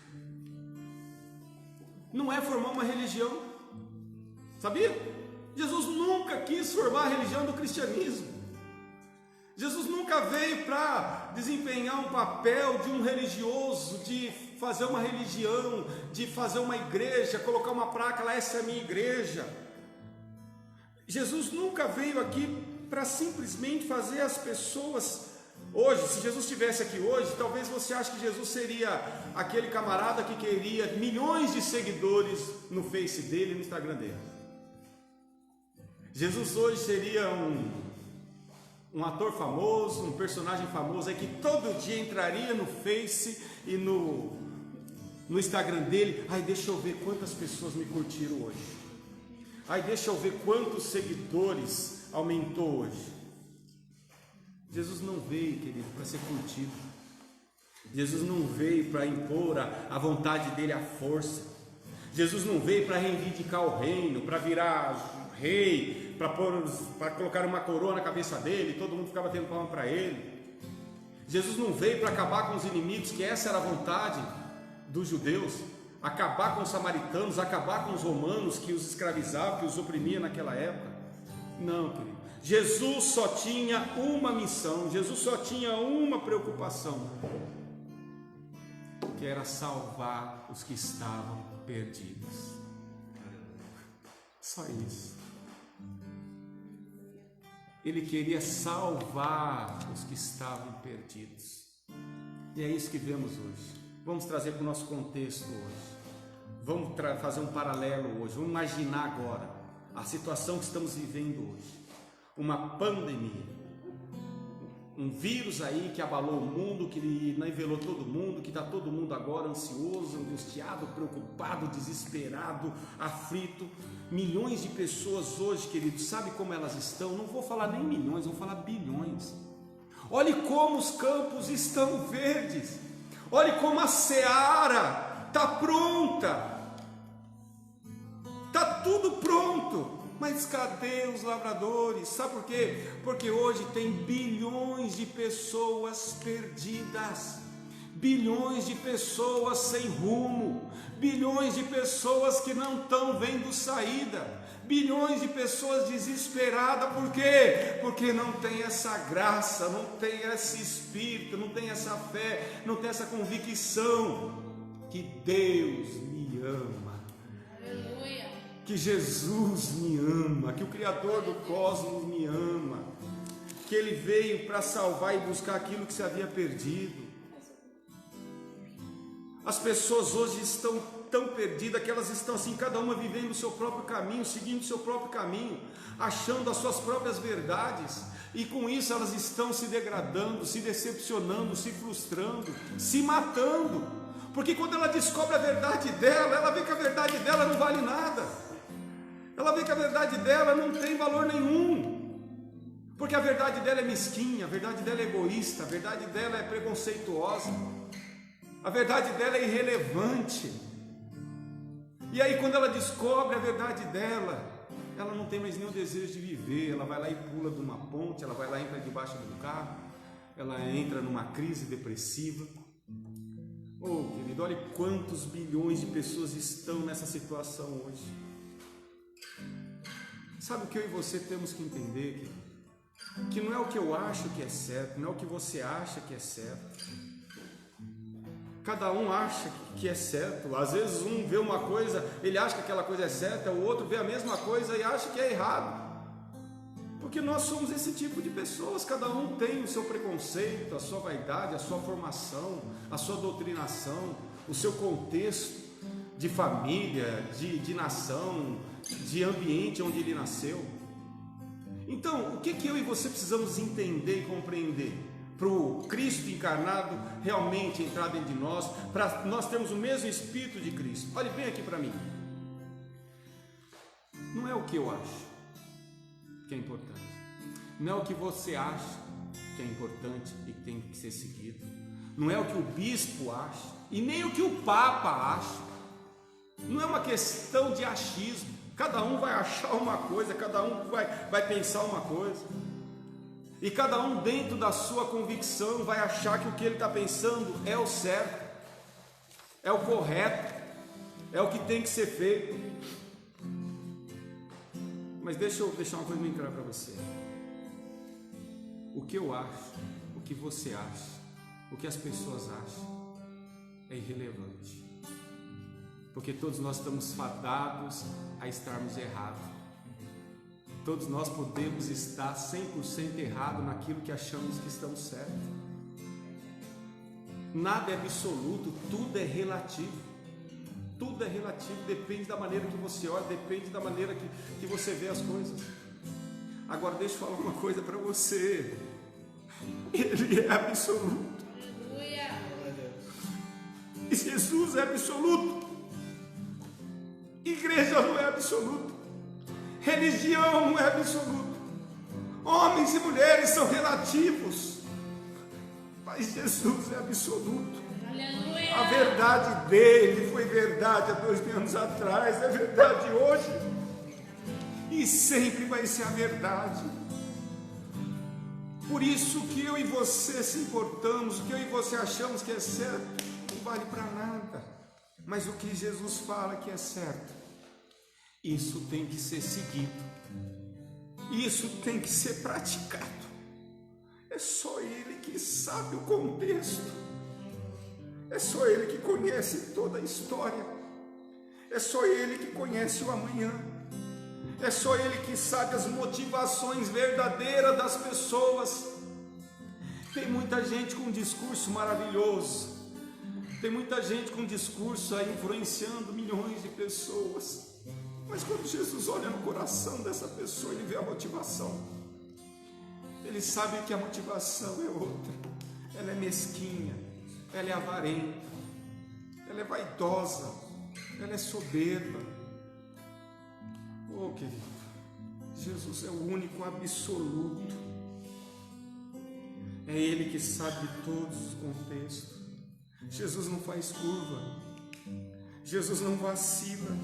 Não é formar uma religião, sabia? Jesus nunca quis formar a religião do cristianismo. Jesus nunca veio para desempenhar um papel de um religioso, de fazer uma religião, de fazer uma igreja, colocar uma placa lá, essa é a minha igreja. Jesus nunca veio aqui para simplesmente fazer as pessoas... Hoje, se Jesus estivesse aqui hoje, talvez você ache que Jesus seria aquele camarada que queria milhões de seguidores no Face dele e no Instagram dele. Jesus hoje seria um ator famoso, um personagem famoso, aí que todo dia entraria no Face e no Instagram dele. Ai, deixa eu ver quantas pessoas me curtiram hoje. Ai, deixa eu ver quantos seguidores aumentou hoje. Jesus não veio, querido, para ser curtido. Jesus não veio para impor a vontade dele à força. Jesus não veio para reivindicar o reino, para virar rei, para colocar uma coroa na cabeça dele, todo mundo ficava tendo palma para ele. Jesus não veio para acabar com os inimigos, que essa era a vontade dos judeus, acabar com os samaritanos, acabar com os romanos que os escravizavam, que os oprimiam naquela época. Não, querido. Jesus só tinha uma missão, Jesus só tinha uma preocupação, que era salvar os que estavam perdidos. Só isso. Ele queria salvar os que estavam perdidos. E é isso que vemos hoje. Vamos trazer para o nosso contexto hoje. Vamos fazer um paralelo hoje, vamos imaginar agora a situação que estamos vivendo hoje. Uma pandemia, um vírus aí que abalou o mundo, que nivelou todo mundo, que está todo mundo agora ansioso, angustiado, preocupado, desesperado, aflito. Milhões de pessoas hoje, queridos, sabe como elas estão? Não vou falar nem milhões, vou falar bilhões. Olhe como os campos estão verdes, olhe como a seara está pronta, está tudo pronto, mas cadê os lavradores? Sabe por quê? Porque hoje tem bilhões de pessoas perdidas, bilhões de pessoas sem rumo, bilhões de pessoas que não estão vendo saída, bilhões de pessoas desesperadas. Por quê? Porque não tem essa graça, não tem esse espírito, não tem essa fé, não tem essa convicção que Deus me ama, Aleluia. que Jesus me ama, que o Criador do cosmos me ama, que Ele veio para salvar e buscar aquilo que se havia perdido. As pessoas hoje estão tão perdidas que elas estão assim, cada uma vivendo o seu próprio caminho, seguindo o seu próprio caminho, achando as suas próprias verdades, e com isso elas estão se degradando, se decepcionando, se frustrando, se matando, porque quando ela descobre a verdade dela, ela vê que a verdade dela não vale nada, ela vê que a verdade dela não tem valor nenhum, porque a verdade dela é mesquinha, a verdade dela é egoísta, a verdade dela é preconceituosa, a verdade dela é irrelevante. E aí quando ela descobre a verdade dela, ela não tem mais nenhum desejo de viver, ela vai lá e pula de uma ponte, ela vai lá e entra debaixo do carro, ela entra numa crise depressiva. Oh, querido, olha quantos bilhões de pessoas estão nessa situação hoje. Sabe o que eu e você temos que entender, querido? Que não é o que eu acho que é certo, não é o que você acha que é certo. Cada um acha que é certo. Às vezes um vê uma coisa, ele acha que aquela coisa é certa, o outro vê a mesma coisa e acha que é errado. Porque nós somos esse tipo de pessoas, cada um tem o seu preconceito, a sua vaidade, a sua formação, a sua doutrinação, o seu contexto de família, de nação, de ambiente onde ele nasceu. Então, o que eu e você precisamos entender e compreender? Para o Cristo encarnado realmente entrar dentro de nós, para nós termos o mesmo Espírito de Cristo. Olhe bem aqui para mim. Não é o que eu acho que é importante, não é o que você acha que é importante e que tem que ser seguido, não é o que o bispo acha e nem o que o Papa acha. Não é uma questão de achismo, cada um vai achar uma coisa, cada um vai pensar uma coisa. E cada um dentro da sua convicção vai achar que o que ele está pensando é o certo, é o correto, é o que tem que ser feito. Mas deixa eu deixar uma coisa bem clara para você. O que eu acho, o que você acha, o que as pessoas acham é irrelevante. Porque todos nós estamos fadados a estarmos errados. Todos nós podemos estar 100% errado naquilo que achamos que estamos certos. Nada é absoluto, tudo é relativo. Tudo é relativo, depende da maneira que você olha, depende da maneira que você vê as coisas. Agora deixa eu falar uma coisa para você. Ele é absoluto. Aleluia. E Jesus é absoluto. Igreja não é absoluto. Religião não é absoluto. Homens e mulheres são relativos, mas Jesus é absoluto. Aleluia. A verdade dele foi verdade há 2000 anos atrás, é verdade hoje e sempre vai ser a verdade. Por isso que eu e você se importamos, o que eu e você achamos que é certo não vale para nada, mas o que Jesus fala que é certo, isso tem que ser seguido, isso tem que ser praticado. É só Ele que sabe o contexto, é só Ele que conhece toda a história, é só Ele que conhece o amanhã, é só Ele que sabe as motivações verdadeiras das pessoas. Tem muita gente com um discurso maravilhoso, Tem muita gente com discurso aí influenciando milhões de pessoas, mas quando Jesus olha no coração dessa pessoa, ele vê a motivação. Ele sabe que a motivação é outra. Ela é mesquinha, ela é avarenta, ela é vaidosa, ela é soberba. Oh, querido, Jesus é o único absoluto. É Ele que sabe todos os contextos. Jesus não faz curva, Jesus não vacila,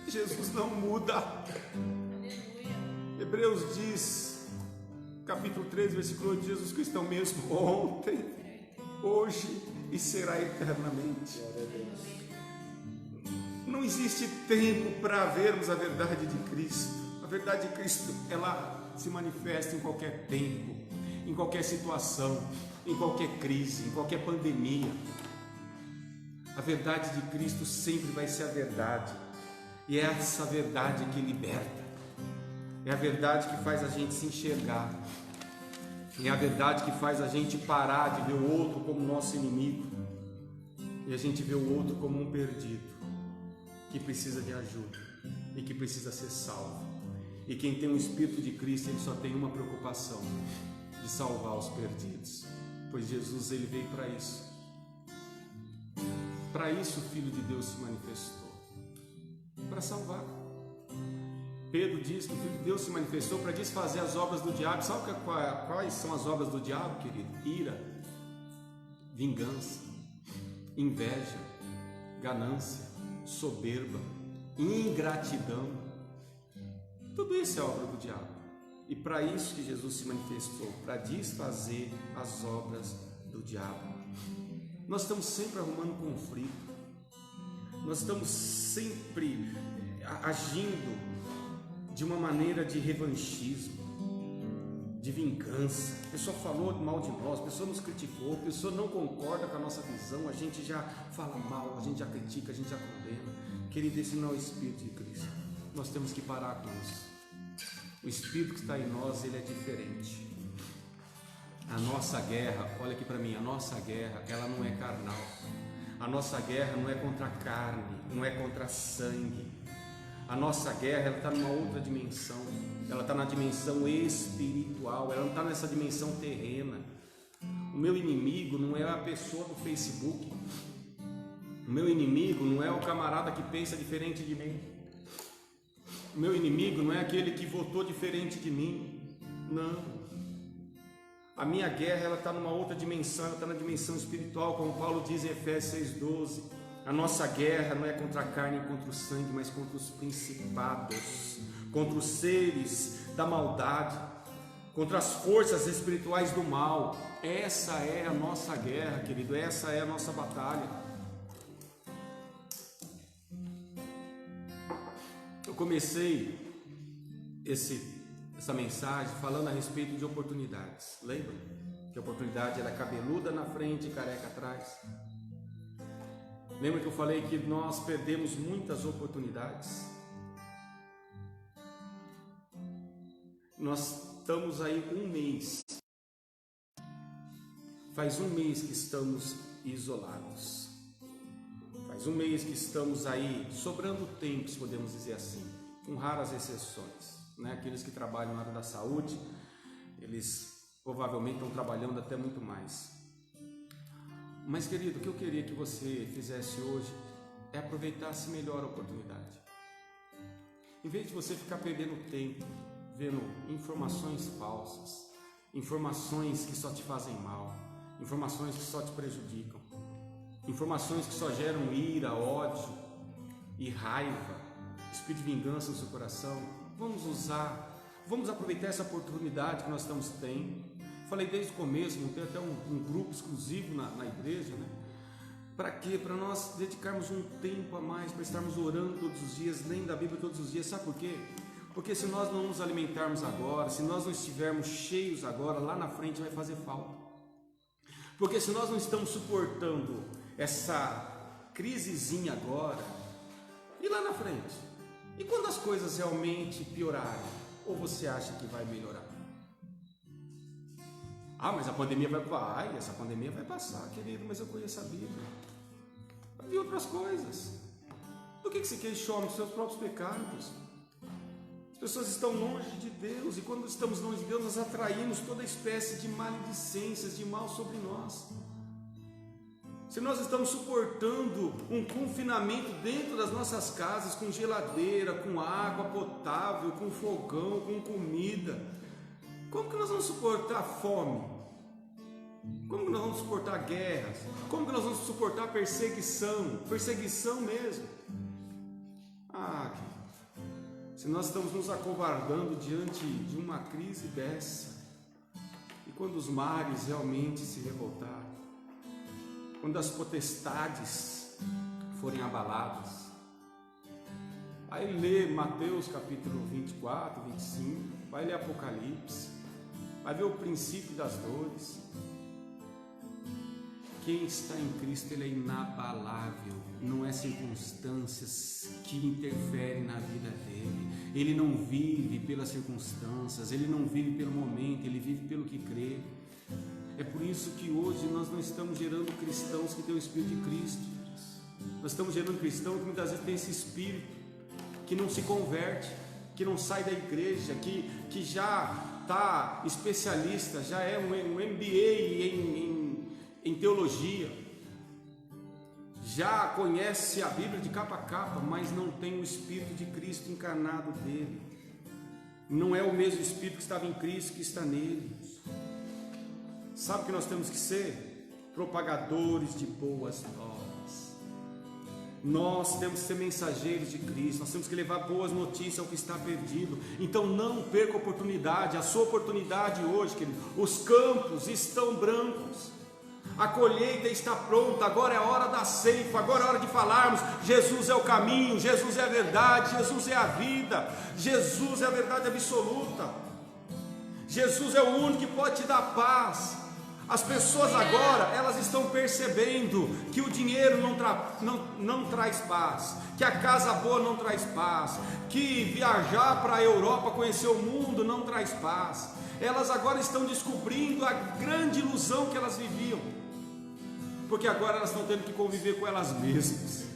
Jesus não muda. Aleluia. Hebreus diz, capítulo 13, versículo 8, Jesus Cristo é o mesmo ontem, hoje e será eternamente. Não existe tempo para vermos a verdade de Cristo. A verdade de Cristo, ela se manifesta em qualquer tempo, em qualquer situação, em qualquer crise, em qualquer pandemia. A verdade de Cristo sempre vai ser a verdade, e é essa verdade que liberta, é a verdade que faz a gente se enxergar, é a verdade que faz a gente parar de ver o outro como nosso inimigo, e a gente vê o outro como um perdido, que precisa de ajuda, e que precisa ser salvo. E quem tem o Espírito de Cristo, ele só tem uma preocupação, de salvar os perdidos, pois Jesus, ele veio para isso. Para isso o Filho de Deus se manifestou, para salvar. Pedro diz que o Filho de Deus se manifestou para desfazer as obras do diabo. Sabe quais são as obras do diabo, querido? Ira, vingança, inveja, ganância, soberba, ingratidão. Tudo isso é obra do diabo. E para isso que Jesus se manifestou, para desfazer as obras do diabo. Nós estamos sempre arrumando conflito, nós estamos sempre agindo de uma maneira de revanchismo, de vingança. A pessoa falou mal de nós, a pessoa nos criticou, a pessoa não concorda com a nossa visão, a gente já fala mal, a gente já critica, a gente já condena. Querido, esse não é o Espírito de Cristo. Nós temos que parar com isso. O Espírito que está em nós, ele é diferente. A nossa guerra, olha aqui para mim, a nossa guerra, ela não é carnal. A nossa guerra não é contra a carne, não é contra sangue. A nossa guerra, ela está numa outra dimensão. Ela está na dimensão espiritual, ela não está nessa dimensão terrena. O meu inimigo não é a pessoa do Facebook. O meu inimigo não é o camarada que pensa diferente de mim. O meu inimigo não é aquele que votou diferente de mim. Não. A minha guerra, ela está numa outra dimensão, ela está na dimensão espiritual, como Paulo diz em Efésios 6,12. A nossa guerra não é contra a carne e contra o sangue, mas contra os principados, contra os seres da maldade, contra as forças espirituais do mal. Essa é a nossa guerra, querido, essa é a nossa batalha. Eu comecei essa mensagem falando a respeito de oportunidades. Lembra? Que a oportunidade ela é cabeluda na frente e careca atrás. Lembra que eu falei que nós perdemos muitas oportunidades? Nós estamos aí um mês. Faz um mês que estamos isolados. Faz um mês que estamos aí sobrando tempo, se podemos dizer assim, com raras exceções. Aqueles que trabalham na área da saúde, eles provavelmente estão trabalhando até muito mais. Mas, querido, o que eu queria que você fizesse hoje é aproveitasse melhor a oportunidade. Em vez de você ficar perdendo tempo vendo informações falsas, informações que só te fazem mal, informações que só te prejudicam, informações que só geram ira, ódio e raiva, espírito de vingança no seu coração, vamos aproveitar essa oportunidade que nós estamos tendo. Falei desde o começo, não tem até um grupo exclusivo na igreja, né? Para quê? Para nós dedicarmos um tempo a mais, para estarmos orando todos os dias, lendo a Bíblia todos os dias. Sabe por quê? Porque se nós não nos alimentarmos agora, se nós não estivermos cheios agora, lá na frente vai fazer falta. Porque se nós não estamos suportando essa crisezinha agora, e lá na frente? E quando as coisas realmente piorarem? Ou você acha que vai melhorar? Ah, mas a pandemia vai... essa pandemia vai passar, querido, mas eu conheço a Bíblia. de outras coisas. Do que se queixou? Dos seus próprios pecados. As pessoas estão longe de Deus, e quando estamos longe de Deus, nós atraímos toda espécie de maledicências, de mal sobre nós. Se nós estamos suportando um confinamento dentro das nossas casas, com geladeira, com água potável, com fogão, com comida, como que nós vamos suportar fome? Como que nós vamos suportar guerras? Como que nós vamos suportar perseguição? Perseguição mesmo. Se nós estamos nos acovardando diante de uma crise dessa, e quando os mares realmente se revoltarem, quando as potestades forem abaladas, aí lê Mateus capítulo 24, 25, vai ler Apocalipse, vai ver o princípio das dores. Quem está em Cristo, ele é inabalável, não é circunstâncias que interferem na vida dele. Ele não vive pelas circunstâncias, ele não vive pelo momento, ele vive pelo que crê. É por isso que hoje nós não estamos gerando cristãos que têm o Espírito de Cristo. Nós estamos gerando cristãos que muitas vezes têm esse espírito, que não se converte, que não sai da igreja, que já está especialista, já é um MBA em teologia, já conhece a Bíblia de capa a capa, mas não tem o Espírito de Cristo encarnado dele. Não é o mesmo Espírito que estava em Cristo que está nele. Sabe o que nós temos que ser? Propagadores de boas novas. Nós temos que ser mensageiros de Cristo, nós temos que levar boas notícias ao que está perdido. Então não perca a oportunidade, a sua oportunidade hoje, querido. Os campos estão brancos, a colheita está pronta, agora é a hora da ceifa, agora é a hora de falarmos: Jesus é o caminho, Jesus é a verdade, Jesus é a vida, Jesus é a verdade absoluta, Jesus é o único que pode te dar paz. As pessoas agora, elas estão percebendo que o dinheiro não traz paz, que a casa boa não traz paz, que viajar para a Europa, conhecer o mundo não traz paz. Elas agora estão descobrindo a grande ilusão que elas viviam, porque agora elas estão tendo que conviver com elas mesmas.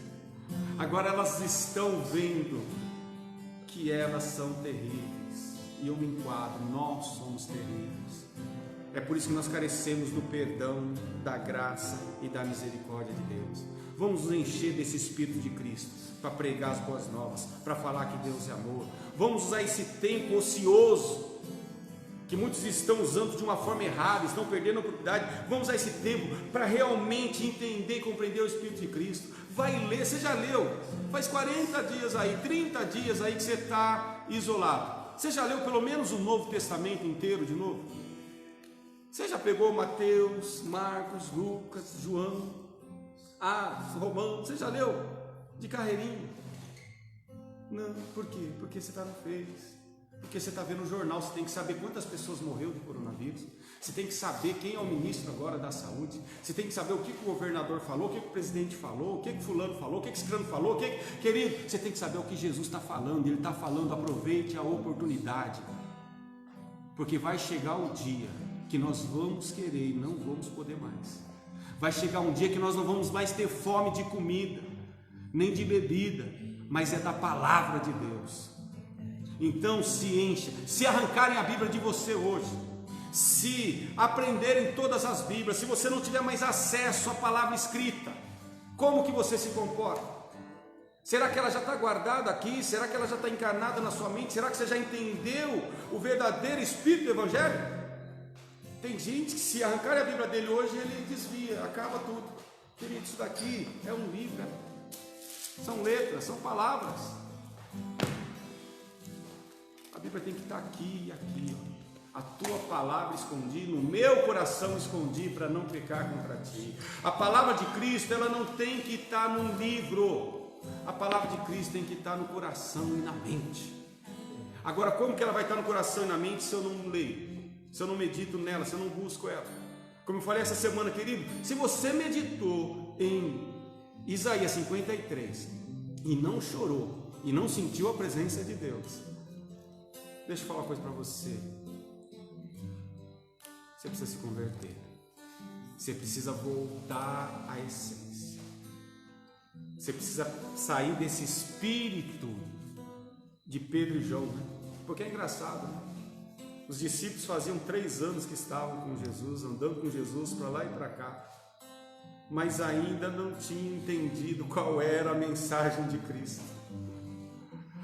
Agora elas estão vendo que elas são terríveis, e eu me enquadro, nós somos terríveis. É por isso que nós carecemos do perdão, da graça e da misericórdia de Deus. Vamos nos encher desse Espírito de Cristo para pregar as boas novas, para falar que Deus é amor. Vamos usar esse tempo ocioso que muitos estão usando de uma forma errada, estão perdendo a oportunidade. Vamos usar esse tempo para realmente entender e compreender o Espírito de Cristo. Vai ler, você já leu? Faz 40 dias aí, 30 dias aí que você está isolado. Você já leu pelo menos o Novo Testamento inteiro de novo? Você já pegou Mateus, Marcos, Lucas, João, Romanos? Você já leu de carreirinha? Não, por quê? Porque você está no Face, porque você está vendo o jornal. Você tem que saber quantas pessoas morreram de coronavírus, você tem que saber quem é o ministro agora da saúde, você tem que saber o que o governador falou, o que o presidente falou, o que fulano falou, o que ciclano falou, querido, você tem que saber o que Jesus está falando. Ele está falando: aproveite a oportunidade, porque vai chegar o dia que nós vamos querer e não vamos poder mais. Vai chegar um dia que nós não vamos mais ter fome de comida, nem de bebida, mas é da palavra de Deus. Então se encha, se arrancarem a Bíblia de você hoje, se aprenderem todas as Bíblias, se você não tiver mais acesso à palavra escrita, como que você se comporta? Será que ela já está guardada aqui? Será que ela já está encarnada na sua mente? Será que você já entendeu o verdadeiro espírito do Evangelho? Tem gente que, se arrancarem a Bíblia dele hoje, ele desvia, acaba tudo. Querido, isso daqui é um livro, são letras, são palavras. A Bíblia tem que estar aqui e aqui, ó. A tua palavra escondi, no meu coração escondi, para não pecar contra ti. A palavra de Cristo, ela não tem que estar num livro. A palavra de Cristo tem que estar no coração e na mente. Agora, como que ela vai estar no coração e na mente se eu não leio? Se eu não medito nela, se eu não busco ela? Como eu falei essa semana, querido, se você meditou em Isaías 53 e não chorou e não sentiu a presença de Deus, deixa eu falar uma coisa para você. Você precisa se converter. Você precisa voltar à essência. Você precisa sair desse espírito de Pedro e João, né? Porque é engraçado, né? Os discípulos faziam 3 anos que estavam com Jesus, andando com Jesus para lá e para cá, mas ainda não tinham entendido qual era a mensagem de Cristo.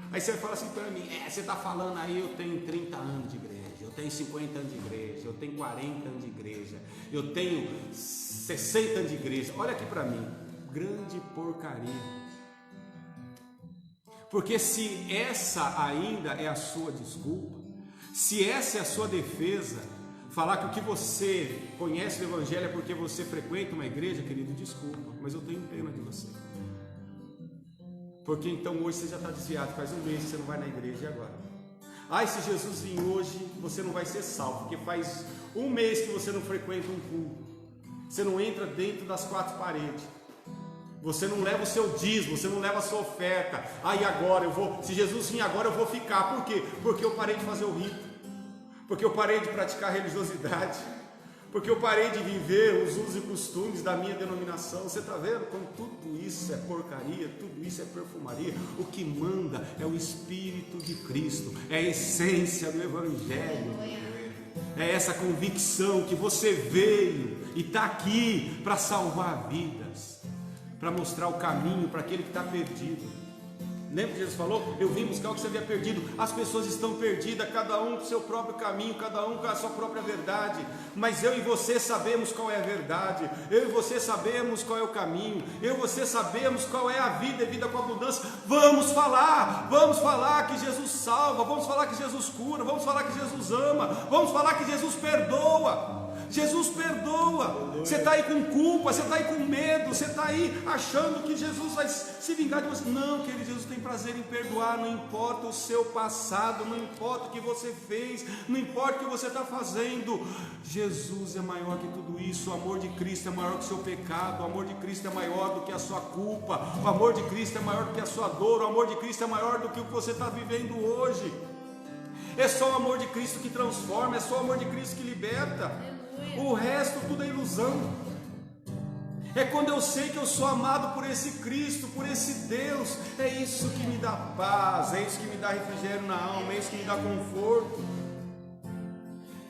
Aí você fala assim para mim, você está falando aí, eu tenho 30 anos de igreja, eu tenho 50 anos de igreja, eu tenho 40 anos de igreja, eu tenho 60 anos de igreja. Olha aqui para mim, grande porcaria. Porque se essa ainda é a sua desculpa, se essa é a sua defesa, falar que o que você conhece do Evangelho é porque você frequenta uma igreja, querido, desculpa, mas eu tenho pena de você. Porque então hoje você já está desviado, faz um mês que você não vai na igreja, e agora? Ai, se Jesus vir hoje, você não vai ser salvo, porque faz um mês que você não frequenta um culto, você não entra dentro das 4 paredes, você não leva o seu dízimo, você não leva a sua oferta. Ai, agora eu vou, se Jesus vir agora eu vou ficar, por quê? Porque eu parei de fazer o rito, porque eu parei de praticar a religiosidade, porque eu parei de viver os usos e costumes da minha denominação. Você está vendo como tudo isso é porcaria, tudo isso é perfumaria? O que manda é o Espírito de Cristo, é a essência do Evangelho, é essa convicção que você veio e está aqui para salvar vidas, para mostrar o caminho para aquele que está perdido. Lembra que Jesus falou? Eu vim buscar o que você havia perdido. As pessoas estão perdidas, cada um com o seu próprio caminho, cada um com a sua própria verdade, mas eu e você sabemos qual é a verdade, eu e você sabemos qual é o caminho, eu e você sabemos qual é a vida e vida com abundância. Vamos falar que Jesus salva, vamos falar que Jesus cura, vamos falar que Jesus ama, vamos falar que Jesus perdoa. Jesus perdoa. Você está aí com culpa, você está aí com medo, você está aí achando que Jesus vai se vingar de você. Não, querido, Jesus tem prazer em perdoar. Não importa o seu passado, não importa o que você fez, não importa o que você está fazendo, Jesus é maior que tudo isso. O amor de Cristo é maior que o seu pecado, o amor de Cristo é maior do que a sua culpa, o amor de Cristo é maior do que a sua dor, o amor de Cristo é maior do que o que você está vivendo hoje. É só o amor de Cristo que transforma, é só o amor de Cristo que liberta. O resto tudo é ilusão. É quando eu sei que eu sou amado por esse Cristo, por esse Deus, é isso que me dá paz, é isso que me dá refrigério na alma, é isso que me dá conforto.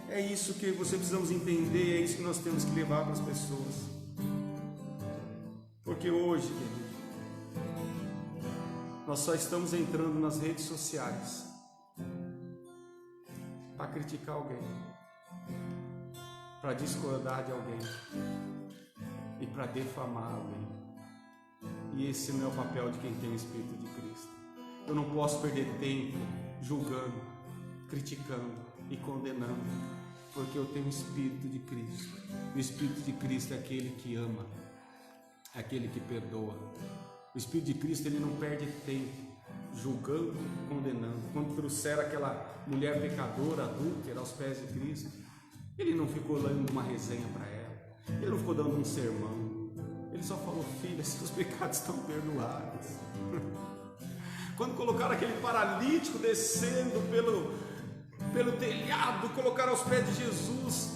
É isso que você precisamos entender, é isso que nós temos que levar para as pessoas. Porque hoje, querido, nós só estamos entrando nas redes sociais para criticar alguém, para discordar de alguém e para defamar alguém. E esse não é o papel de quem tem o Espírito de Cristo. Eu não posso perder tempo julgando, criticando e condenando, porque eu tenho o Espírito de Cristo. O Espírito de Cristo é aquele que ama, é aquele que perdoa. O Espírito de Cristo, ele não perde tempo julgando, condenando. Quando trouxeram aquela mulher pecadora, adúltera, aos pés de Cristo, ele não ficou dando uma resenha para ela, ele não ficou dando um sermão, ele só falou: filha, seus pecados estão perdoados. Quando colocaram aquele paralítico descendo pelo telhado, colocaram aos pés de Jesus,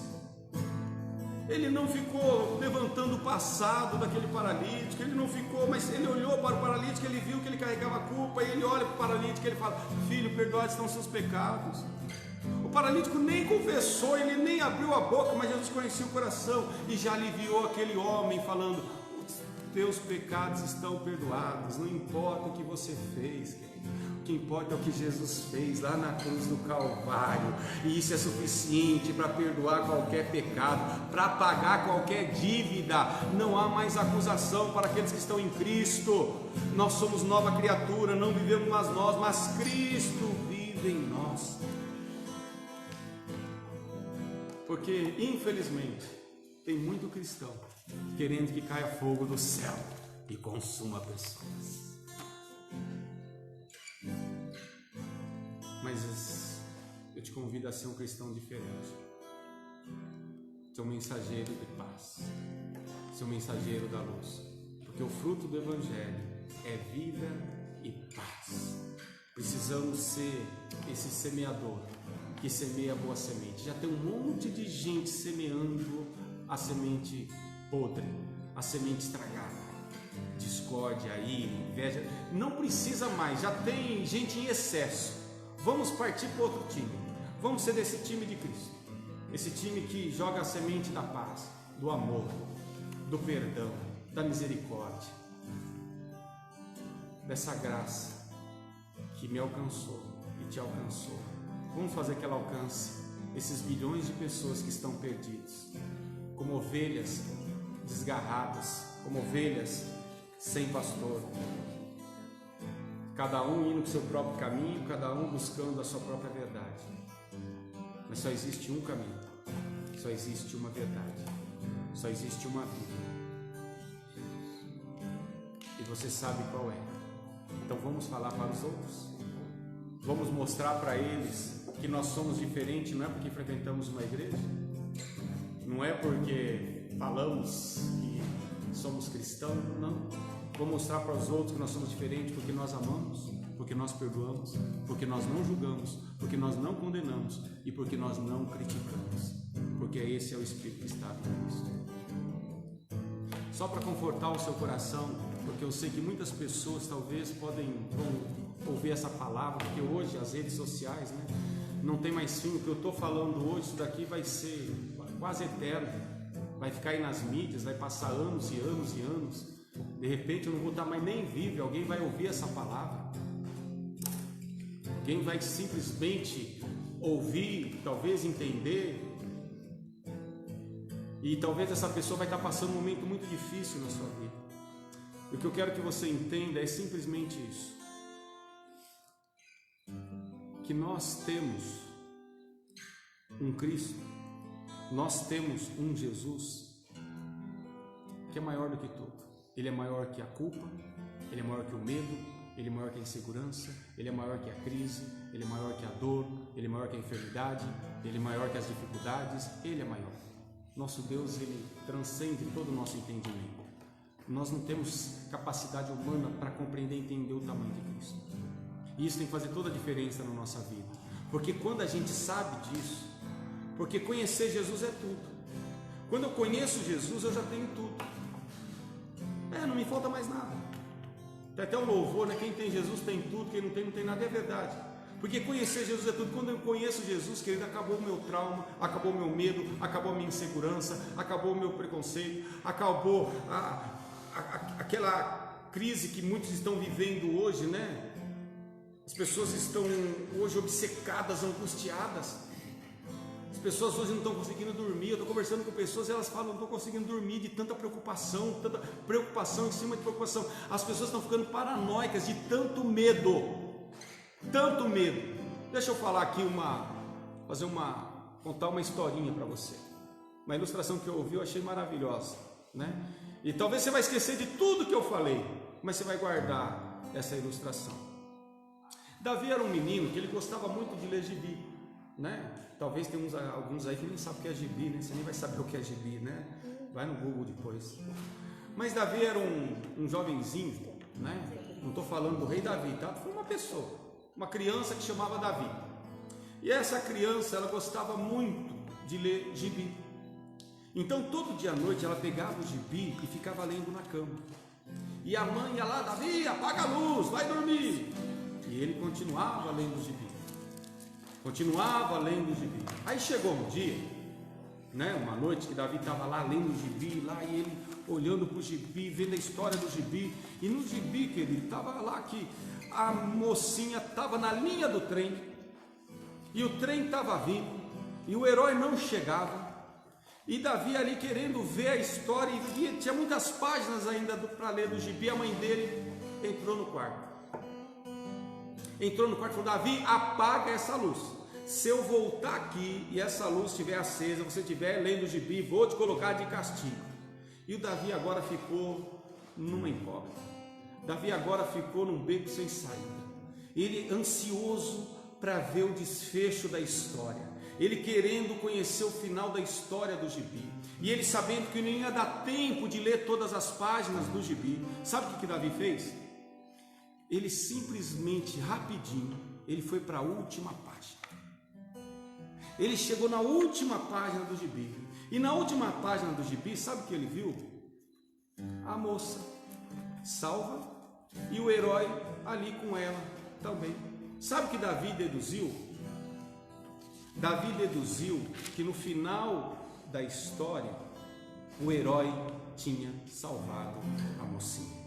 ele não ficou levantando o passado daquele paralítico, ele não ficou, mas ele olhou para o paralítico, ele viu que ele carregava a culpa, e ele olha para o paralítico e ele fala: filho, perdoados estão seus pecados. O paralítico nem confessou, ele nem abriu a boca, mas Jesus conhecia o coração e já aliviou aquele homem, falando: os teus pecados estão perdoados. Não importa o que você fez, querido, o que importa é o que Jesus fez lá na cruz do Calvário, e isso é suficiente para perdoar qualquer pecado, para pagar qualquer dívida. Não há mais acusação para aqueles que estão em Cristo. Nós somos nova criatura, não vivemos mais nós, mas Cristo vive em nós. Porque, infelizmente, tem muito cristão querendo que caia fogo do céu e consuma pessoas. Mas eu te convido a ser um cristão diferente. Ser um mensageiro de paz, ser um mensageiro da luz. Porque o fruto do Evangelho é vida e paz. Precisamos ser esse semeador que semeia a boa semente. Já tem um monte de gente semeando a semente podre, a semente estragada. discórdia, ira, inveja. Não precisa mais, já tem gente em excesso. Vamos partir para outro time. Vamos ser desse time de Cristo. Esse time que joga a semente da paz, do amor, do perdão, da misericórdia, dessa graça que me alcançou e te alcançou. Vamos fazer que ela alcance esses bilhões de pessoas que estão perdidos, como ovelhas desgarradas, como ovelhas sem pastor, cada um indo para o seu próprio caminho, cada um buscando a sua própria verdade. Mas só existe um caminho, só existe uma verdade, só existe uma vida, e você sabe qual é. Então vamos falar para os outros, vamos mostrar para eles que nós somos diferentes. Não é porque frequentamos uma igreja, não é porque falamos que somos cristãos, não. Vou mostrar para os outros que nós somos diferentes porque nós amamos, porque nós perdoamos, porque nós não julgamos, porque nós não condenamos e porque nós não criticamos, porque esse é o Espírito que está em Cristo. Só para confortar o seu coração, porque eu sei que muitas pessoas talvez vão ouvir essa palavra, porque hoje as redes sociais, né, não tem mais fim. O que eu estou falando hoje, isso daqui vai ser quase eterno, vai ficar aí nas mídias, vai passar anos e anos e anos. De repente eu não vou estar mais nem vivo, alguém vai ouvir essa palavra, alguém vai simplesmente ouvir, talvez entender, e talvez essa pessoa vai estar passando um momento muito difícil na sua vida. E o que eu quero que você entenda é simplesmente isso, que nós temos um Cristo, nós temos um Jesus que é maior do que tudo. Ele é maior que a culpa, ele é maior que o medo, ele é maior que a insegurança, ele é maior que a crise, ele é maior que a dor, ele é maior que a enfermidade, ele é maior que as dificuldades, ele é maior. Nosso Deus, ele transcende todo o nosso entendimento. Nós não temos capacidade humana para compreender e entender o tamanho de Cristo. E isso tem que fazer toda a diferença na nossa vida. Porque quando a gente sabe disso, porque conhecer Jesus é tudo. Quando eu conheço Jesus, eu já tenho tudo. Não me falta mais nada. Tem até um louvor, né? Quem tem Jesus tem tudo, quem não tem nada, é verdade. Porque conhecer Jesus é tudo. Quando eu conheço Jesus, querido, acabou o meu trauma, acabou o meu medo, acabou a minha insegurança, acabou o meu preconceito, acabou aquela crise que muitos estão vivendo hoje, né? As pessoas estão hoje obcecadas, angustiadas. As pessoas hoje não estão conseguindo dormir. Eu estou conversando com pessoas e elas falam: não estou conseguindo dormir de tanta preocupação em cima de preocupação. As pessoas estão ficando paranoicas de tanto medo. Tanto medo. Deixa eu falar aqui contar uma historinha para você. Uma ilustração que eu ouvi, eu achei maravilhosa, né? E talvez você vai esquecer de tudo que eu falei, mas você vai guardar essa ilustração. Davi era um menino que ele gostava muito de ler gibi, né? Talvez tem alguns aí que nem sabem o que é gibi, né? Você nem vai saber o que é gibi, né? Vai no Google depois. Mas Davi era um jovenzinho, né? Não estou falando do rei Davi, tá? Foi uma pessoa, uma criança que chamava Davi. E essa criança, ela gostava muito de ler gibi. Então todo dia à noite ela pegava o gibi e ficava lendo na cama. E a mãe ia lá: Davi, apaga a luz, vai dormir. E ele continuava lendo o gibi. Continuava lendo o gibi. Aí chegou um dia, né, uma noite que Davi estava lá lendo o gibi, lá, e ele olhando para o gibi, vendo a história do gibi. E no gibi, querido, estava lá que a mocinha estava na linha do trem, e o trem estava vindo, e o herói não chegava. E Davi ali querendo ver a história, e tinha muitas páginas ainda para ler do gibi. A mãe dele entrou no quarto. Entrou no quarto e falou: Davi, apaga essa luz. Se eu voltar aqui e essa luz estiver acesa, você estiver lendo o gibi, vou te colocar de castigo. E o Davi agora ficou numa incógnita. Davi agora ficou num beco sem saída. Ele ansioso para ver o desfecho da história. Ele querendo conhecer o final da história do gibi. E ele sabendo que não ia dar tempo de ler todas as páginas do gibi. Sabe o que Davi fez? Ele simplesmente, rapidinho, ele foi para a última página. Ele chegou na última página do gibi. E na última página do gibi, sabe o que ele viu? A moça salva e o herói ali com ela também. Sabe o que Davi deduziu? Davi deduziu que no final da história o herói tinha salvado a mocinha.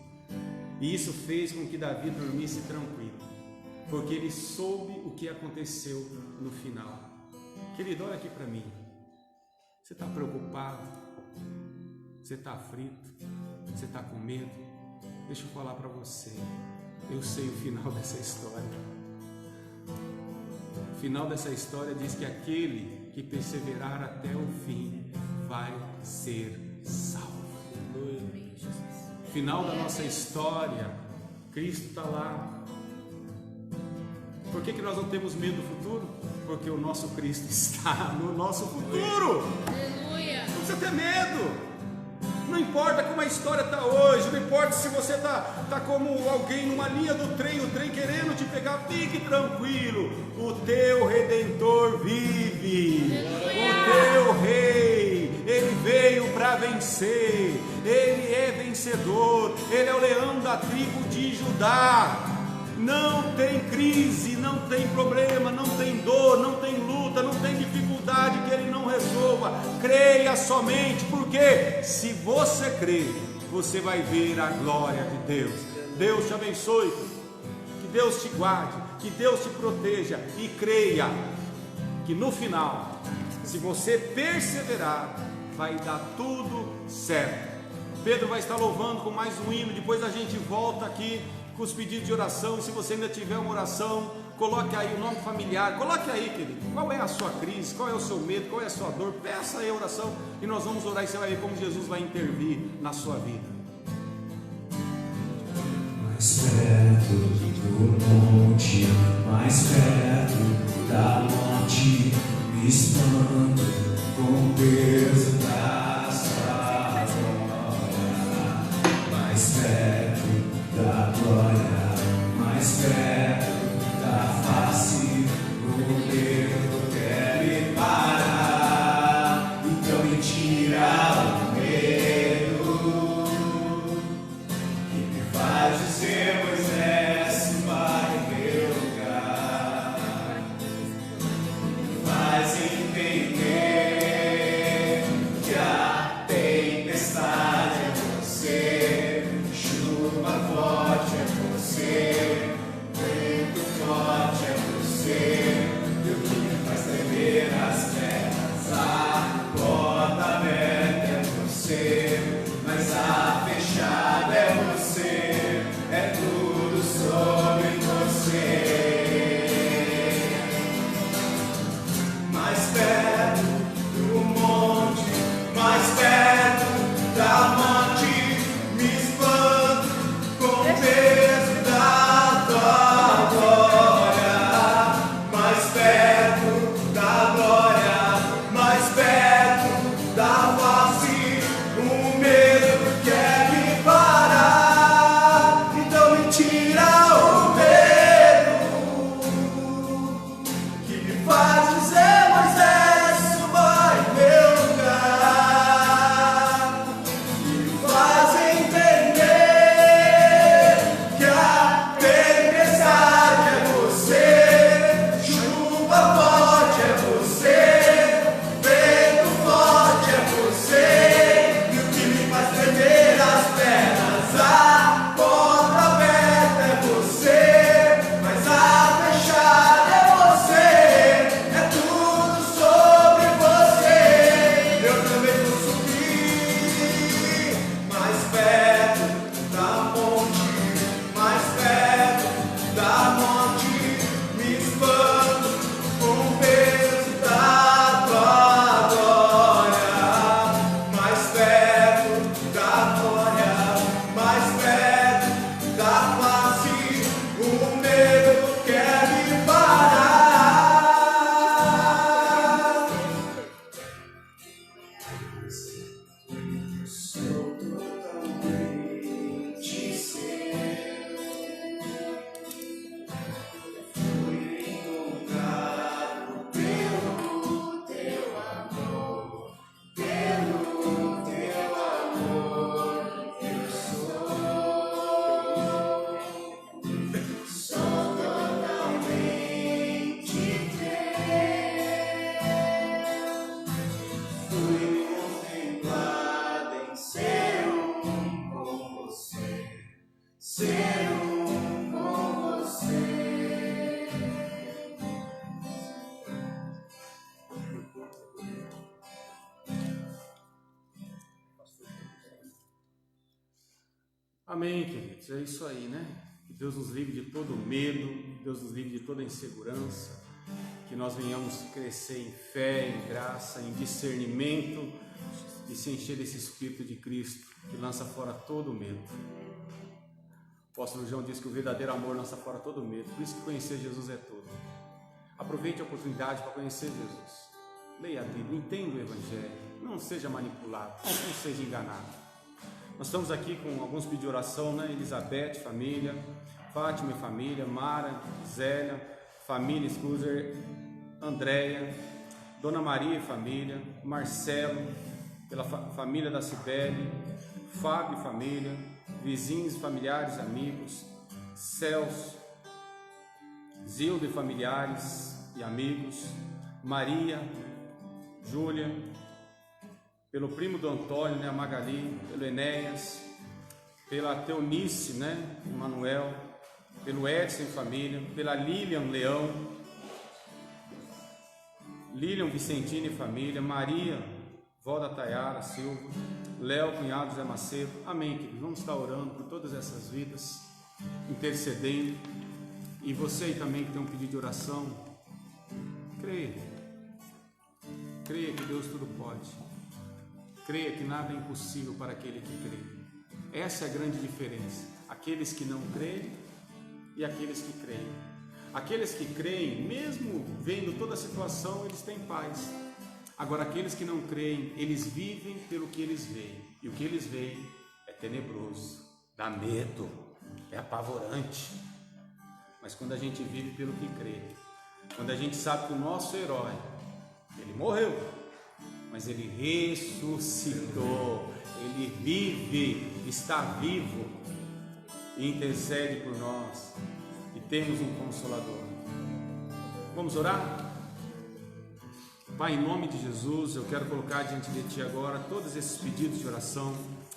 E isso fez com que Davi dormisse tranquilo, porque ele soube o que aconteceu no final. Querido, olha aqui para mim. Você está preocupado? Você está aflito? Você está com medo? Deixa eu falar para você. Eu sei o final dessa história. O final dessa história diz que aquele que perseverar até o fim vai ser salvo. Final da nossa história, Cristo está lá. Por que nós não temos medo do futuro? Porque o nosso Cristo está no nosso futuro. Aleluia. Não precisa ter medo. Não importa como a história está hoje, não importa se você está como alguém numa linha do trem, o trem querendo te pegar, fique tranquilo, o teu Redentor vive, o teu Rei, Ele veio para vencer, Ele é vencedor, Ele é o leão da tribo de Judá. Não tem crise, não tem problema, não tem dor, não tem luta, não tem dificuldade que Ele não resolva. Creia somente, porque se você crer, você vai ver a glória de Deus. Deus te abençoe, que Deus te guarde, que Deus te proteja e creia que no final, se você perseverar, vai dar tudo certo. Pedro vai estar louvando com mais um hino, depois a gente volta aqui com os pedidos de oração. Se você ainda tiver uma oração, coloque aí o nome familiar, coloque aí, querido, qual é a sua crise, qual é o seu medo, qual é a sua dor, peça aí a oração e nós vamos orar e você vai ver como Jesus vai intervir na sua vida. Mais perto do monte, mais perto da morte, me espanto com o peso da sua glória. Mais perto da glória, mais perto da face, o medo quer me parar, então me tira o medo que me faz dizer: Moisés, vai em meu lugar, me faz entender que a tempestade é você, chuva forte é você, vento forte é você, e o que me faz tremer as pernas, a porta aberta é você, mas a fechada é você, é tudo sobre você. Mais perto Amém, queridos, é isso aí, né? Que Deus nos livre de todo medo, que Deus nos livre de toda insegurança, que nós venhamos crescer em fé, em graça, em discernimento e se encher desse Espírito de Cristo que lança fora todo medo. O apóstolo João diz que o verdadeiro amor lança fora todo medo, por isso que conhecer Jesus é tudo. Aproveite a oportunidade para conhecer Jesus. Leia a Bíblia, entenda o Evangelho, não seja manipulado, não seja enganado. Nós estamos aqui com alguns pedidos de oração, né? Elizabeth, família, Fátima e família, Mara, Zélia, família Scuser, Andréia, Dona Maria e família, Marcelo, pela família da Cibele, Fábio e família, vizinhos, familiares, amigos, Celso, Zilda e familiares e amigos, Maria, Júlia, pelo primo do Antônio, né, a Magali, pelo Enéas, pela Teonice, né, Manuel, pelo Edson e família, pela Lilian Leão, Lilian Vicentini e família, Maria, vó da Tayara Silva, Léo, cunhado Zé Macedo. Amém, queridos. Vamos estar orando por todas essas vidas, intercedendo. E você aí também que tem um pedido de oração, creia que Deus tudo pode. Creia que nada é impossível para aquele que crê. Essa é a grande diferença. Aqueles que não creem e aqueles que creem. Aqueles que creem, mesmo vendo toda a situação, eles têm paz. Agora, aqueles que não creem, eles vivem pelo que eles veem. E o que eles veem é tenebroso, dá medo, é apavorante. Mas quando a gente vive pelo que crê, quando a gente sabe que o nosso herói, ele morreu, mas ele ressuscitou, ele vive, está vivo e intercede por nós, e temos um Consolador. Vamos orar? Pai, em nome de Jesus, eu quero colocar diante de Ti agora todos esses pedidos de oração,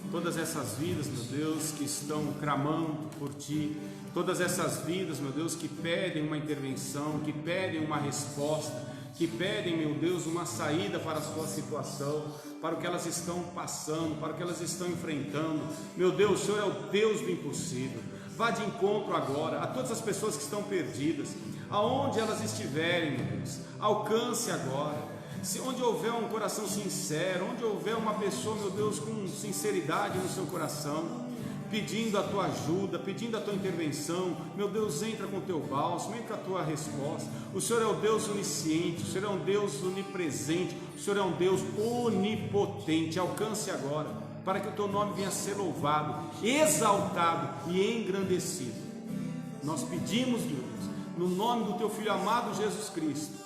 todas essas vidas, meu Deus, que estão clamando por Ti, todas essas vidas, meu Deus, que pedem uma intervenção, que pedem uma resposta, que pedem, meu Deus, uma saída para a sua situação, para o que elas estão passando, para o que elas estão enfrentando. Meu Deus, o Senhor é o Deus do impossível. Vá de encontro agora a todas as pessoas que estão perdidas, aonde elas estiverem, meu Deus, alcance agora. Se onde houver um coração sincero, onde houver uma pessoa, meu Deus, com sinceridade no seu coração, pedindo a tua ajuda, pedindo a tua intervenção, meu Deus, entra com o teu bálsamo, entra com a tua resposta. O Senhor é o Deus onisciente, o Senhor é um Deus onipresente, o Senhor é um Deus onipotente. Alcance agora, para que o teu nome venha a ser louvado, exaltado e engrandecido. Nós pedimos, Deus, no nome do teu Filho amado Jesus Cristo,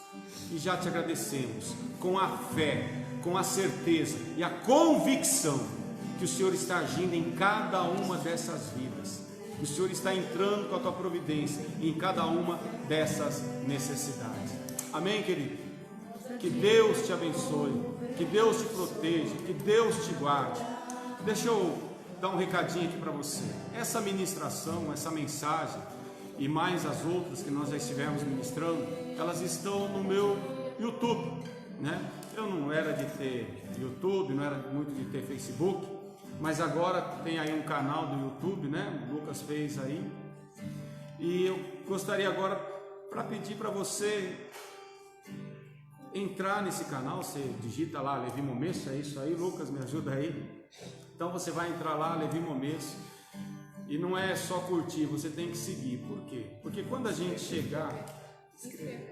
e já te agradecemos com a fé, com a certeza e a convicção que o Senhor está agindo em cada uma dessas vidas, o Senhor está entrando com a tua providência em cada uma dessas necessidades. Amém, querido? Que Deus te abençoe, que Deus te proteja, que Deus te guarde. Deixa eu dar um recadinho aqui para você. Essa ministração, essa mensagem e mais as outras que nós já estivemos ministrando, elas estão no meu YouTube, né? Eu não era de ter YouTube, não era muito de ter Facebook, mas agora tem aí um canal do YouTube, né? O Lucas fez aí. E eu gostaria agora para pedir para você entrar nesse canal. Você digita lá Levi Momesso, é isso aí, Lucas, me ajuda aí. Então você vai entrar lá, Levi Momesso, e não é só curtir, você tem que seguir. Por quê? Porque quando a gente chegar,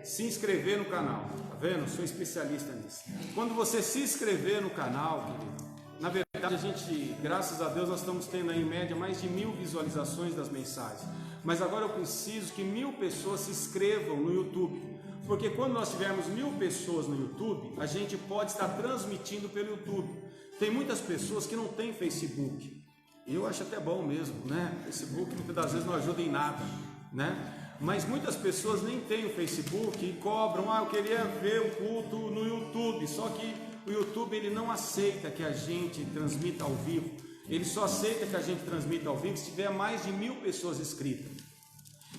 se inscrever no canal, tá vendo? Eu sou especialista nisso. Quando você se inscrever no canal, querido, na verdade, a gente, graças a Deus, nós estamos tendo aí, em média mais de 1000 visualizações das mensagens. Mas agora eu preciso que 1000 pessoas se inscrevam no YouTube. Porque quando nós tivermos 1000 pessoas no YouTube, a gente pode estar transmitindo pelo YouTube. Tem muitas pessoas que não têm Facebook. E eu acho até bom mesmo, né? Facebook muitas das vezes não ajuda em nada, né? Mas muitas pessoas nem têm o Facebook e cobram, eu queria ver o culto no YouTube, só que o YouTube ele não aceita que a gente transmita ao vivo, ele só aceita que a gente transmita ao vivo se tiver mais de 1000 pessoas inscritas.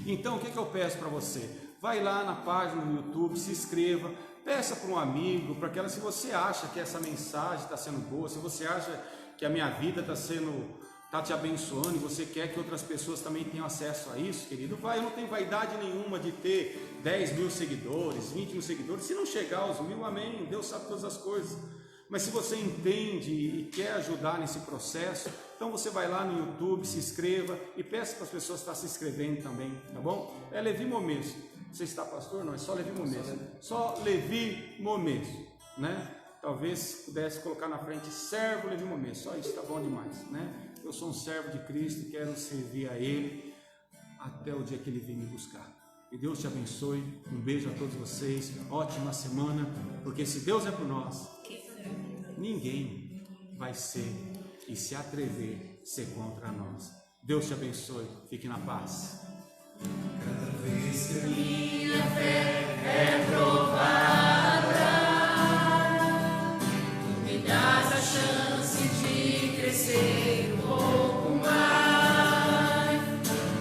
Então o que eu peço para você? Vai lá na página do YouTube, se inscreva, peça para um amigo, para aquela, se você acha que essa mensagem está sendo boa, se você acha que a minha vida está sendo está te abençoando e você quer que outras pessoas também tenham acesso a isso, querido, vai. Eu não tenho vaidade nenhuma de ter 10 mil seguidores, 20 mil seguidores. Se não chegar aos 1000, amém, Deus sabe todas as coisas. Mas se você entende e quer ajudar nesse processo, então você vai lá no YouTube, se inscreva e peça para as pessoas estar se inscrevendo também, tá bom? É Levi Momesso. Você está pastor? Não, é só Levi Momesso. Só Levi Momesso, né? Talvez pudesse colocar na frente servo Levi Momesso. Só isso tá bom demais, né? Eu sou um servo de Cristo e quero servir a Ele até o dia que Ele vir me buscar. Que Deus te abençoe. Um beijo a todos vocês. Ótima semana, porque se Deus é por nós, ninguém vai ser e se atrever a ser contra nós. Deus te abençoe. Fique na paz. Cada vez que a minha fé é provada, tu me dás a chance de crescer um pouco mais.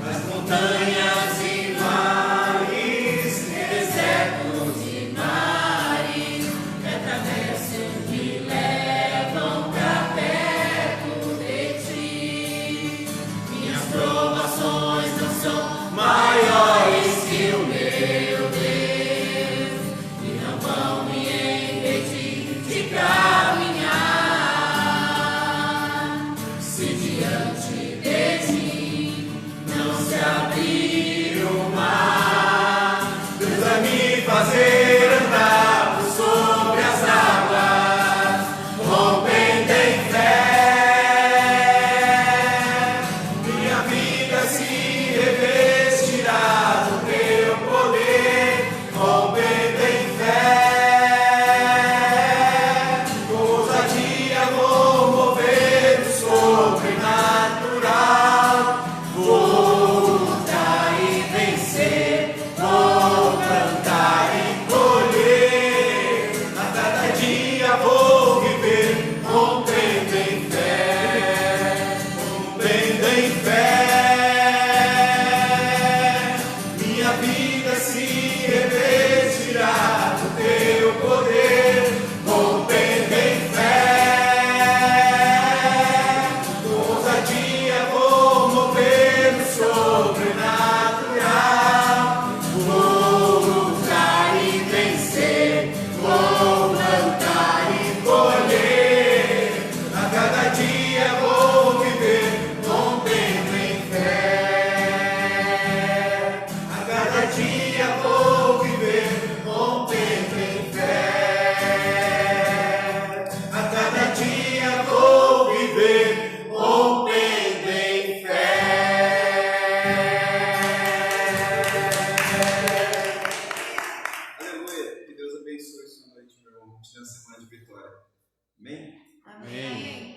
As montanhas e mares, desertos e mares, me atravessam e levam pra perto de ti. Minhas provações não são maiores que o meu Deus, e não vão me impedir de caminhar. Se diante de ti não se abrir o mar, Deus vai me fazer andar por sobre as águas, rompendo em fé. Minha vida se revestirá do teu poder, rompendo em fé. Com ousadia vou mover o sobrenatural, vou lutar e vencer, vou plantar e colher. A cada dia vou viver, rompendo em fé, rompendo em fé. Minha vida se revestirá do teu poder, rompendo em fé. Com ousadia vou mover o sobrenatural, vou lutar e vencer, vou plantar e colher. A cada dia vou viver, rompendo em fé. A cada dia vou viver, rompendo em fé. A cada dia vou viver, rompendo em fé. Aleluia. Que Deus abençoe sua noite, meu irmão. Te dê uma semana de vitória. Amém? Amém.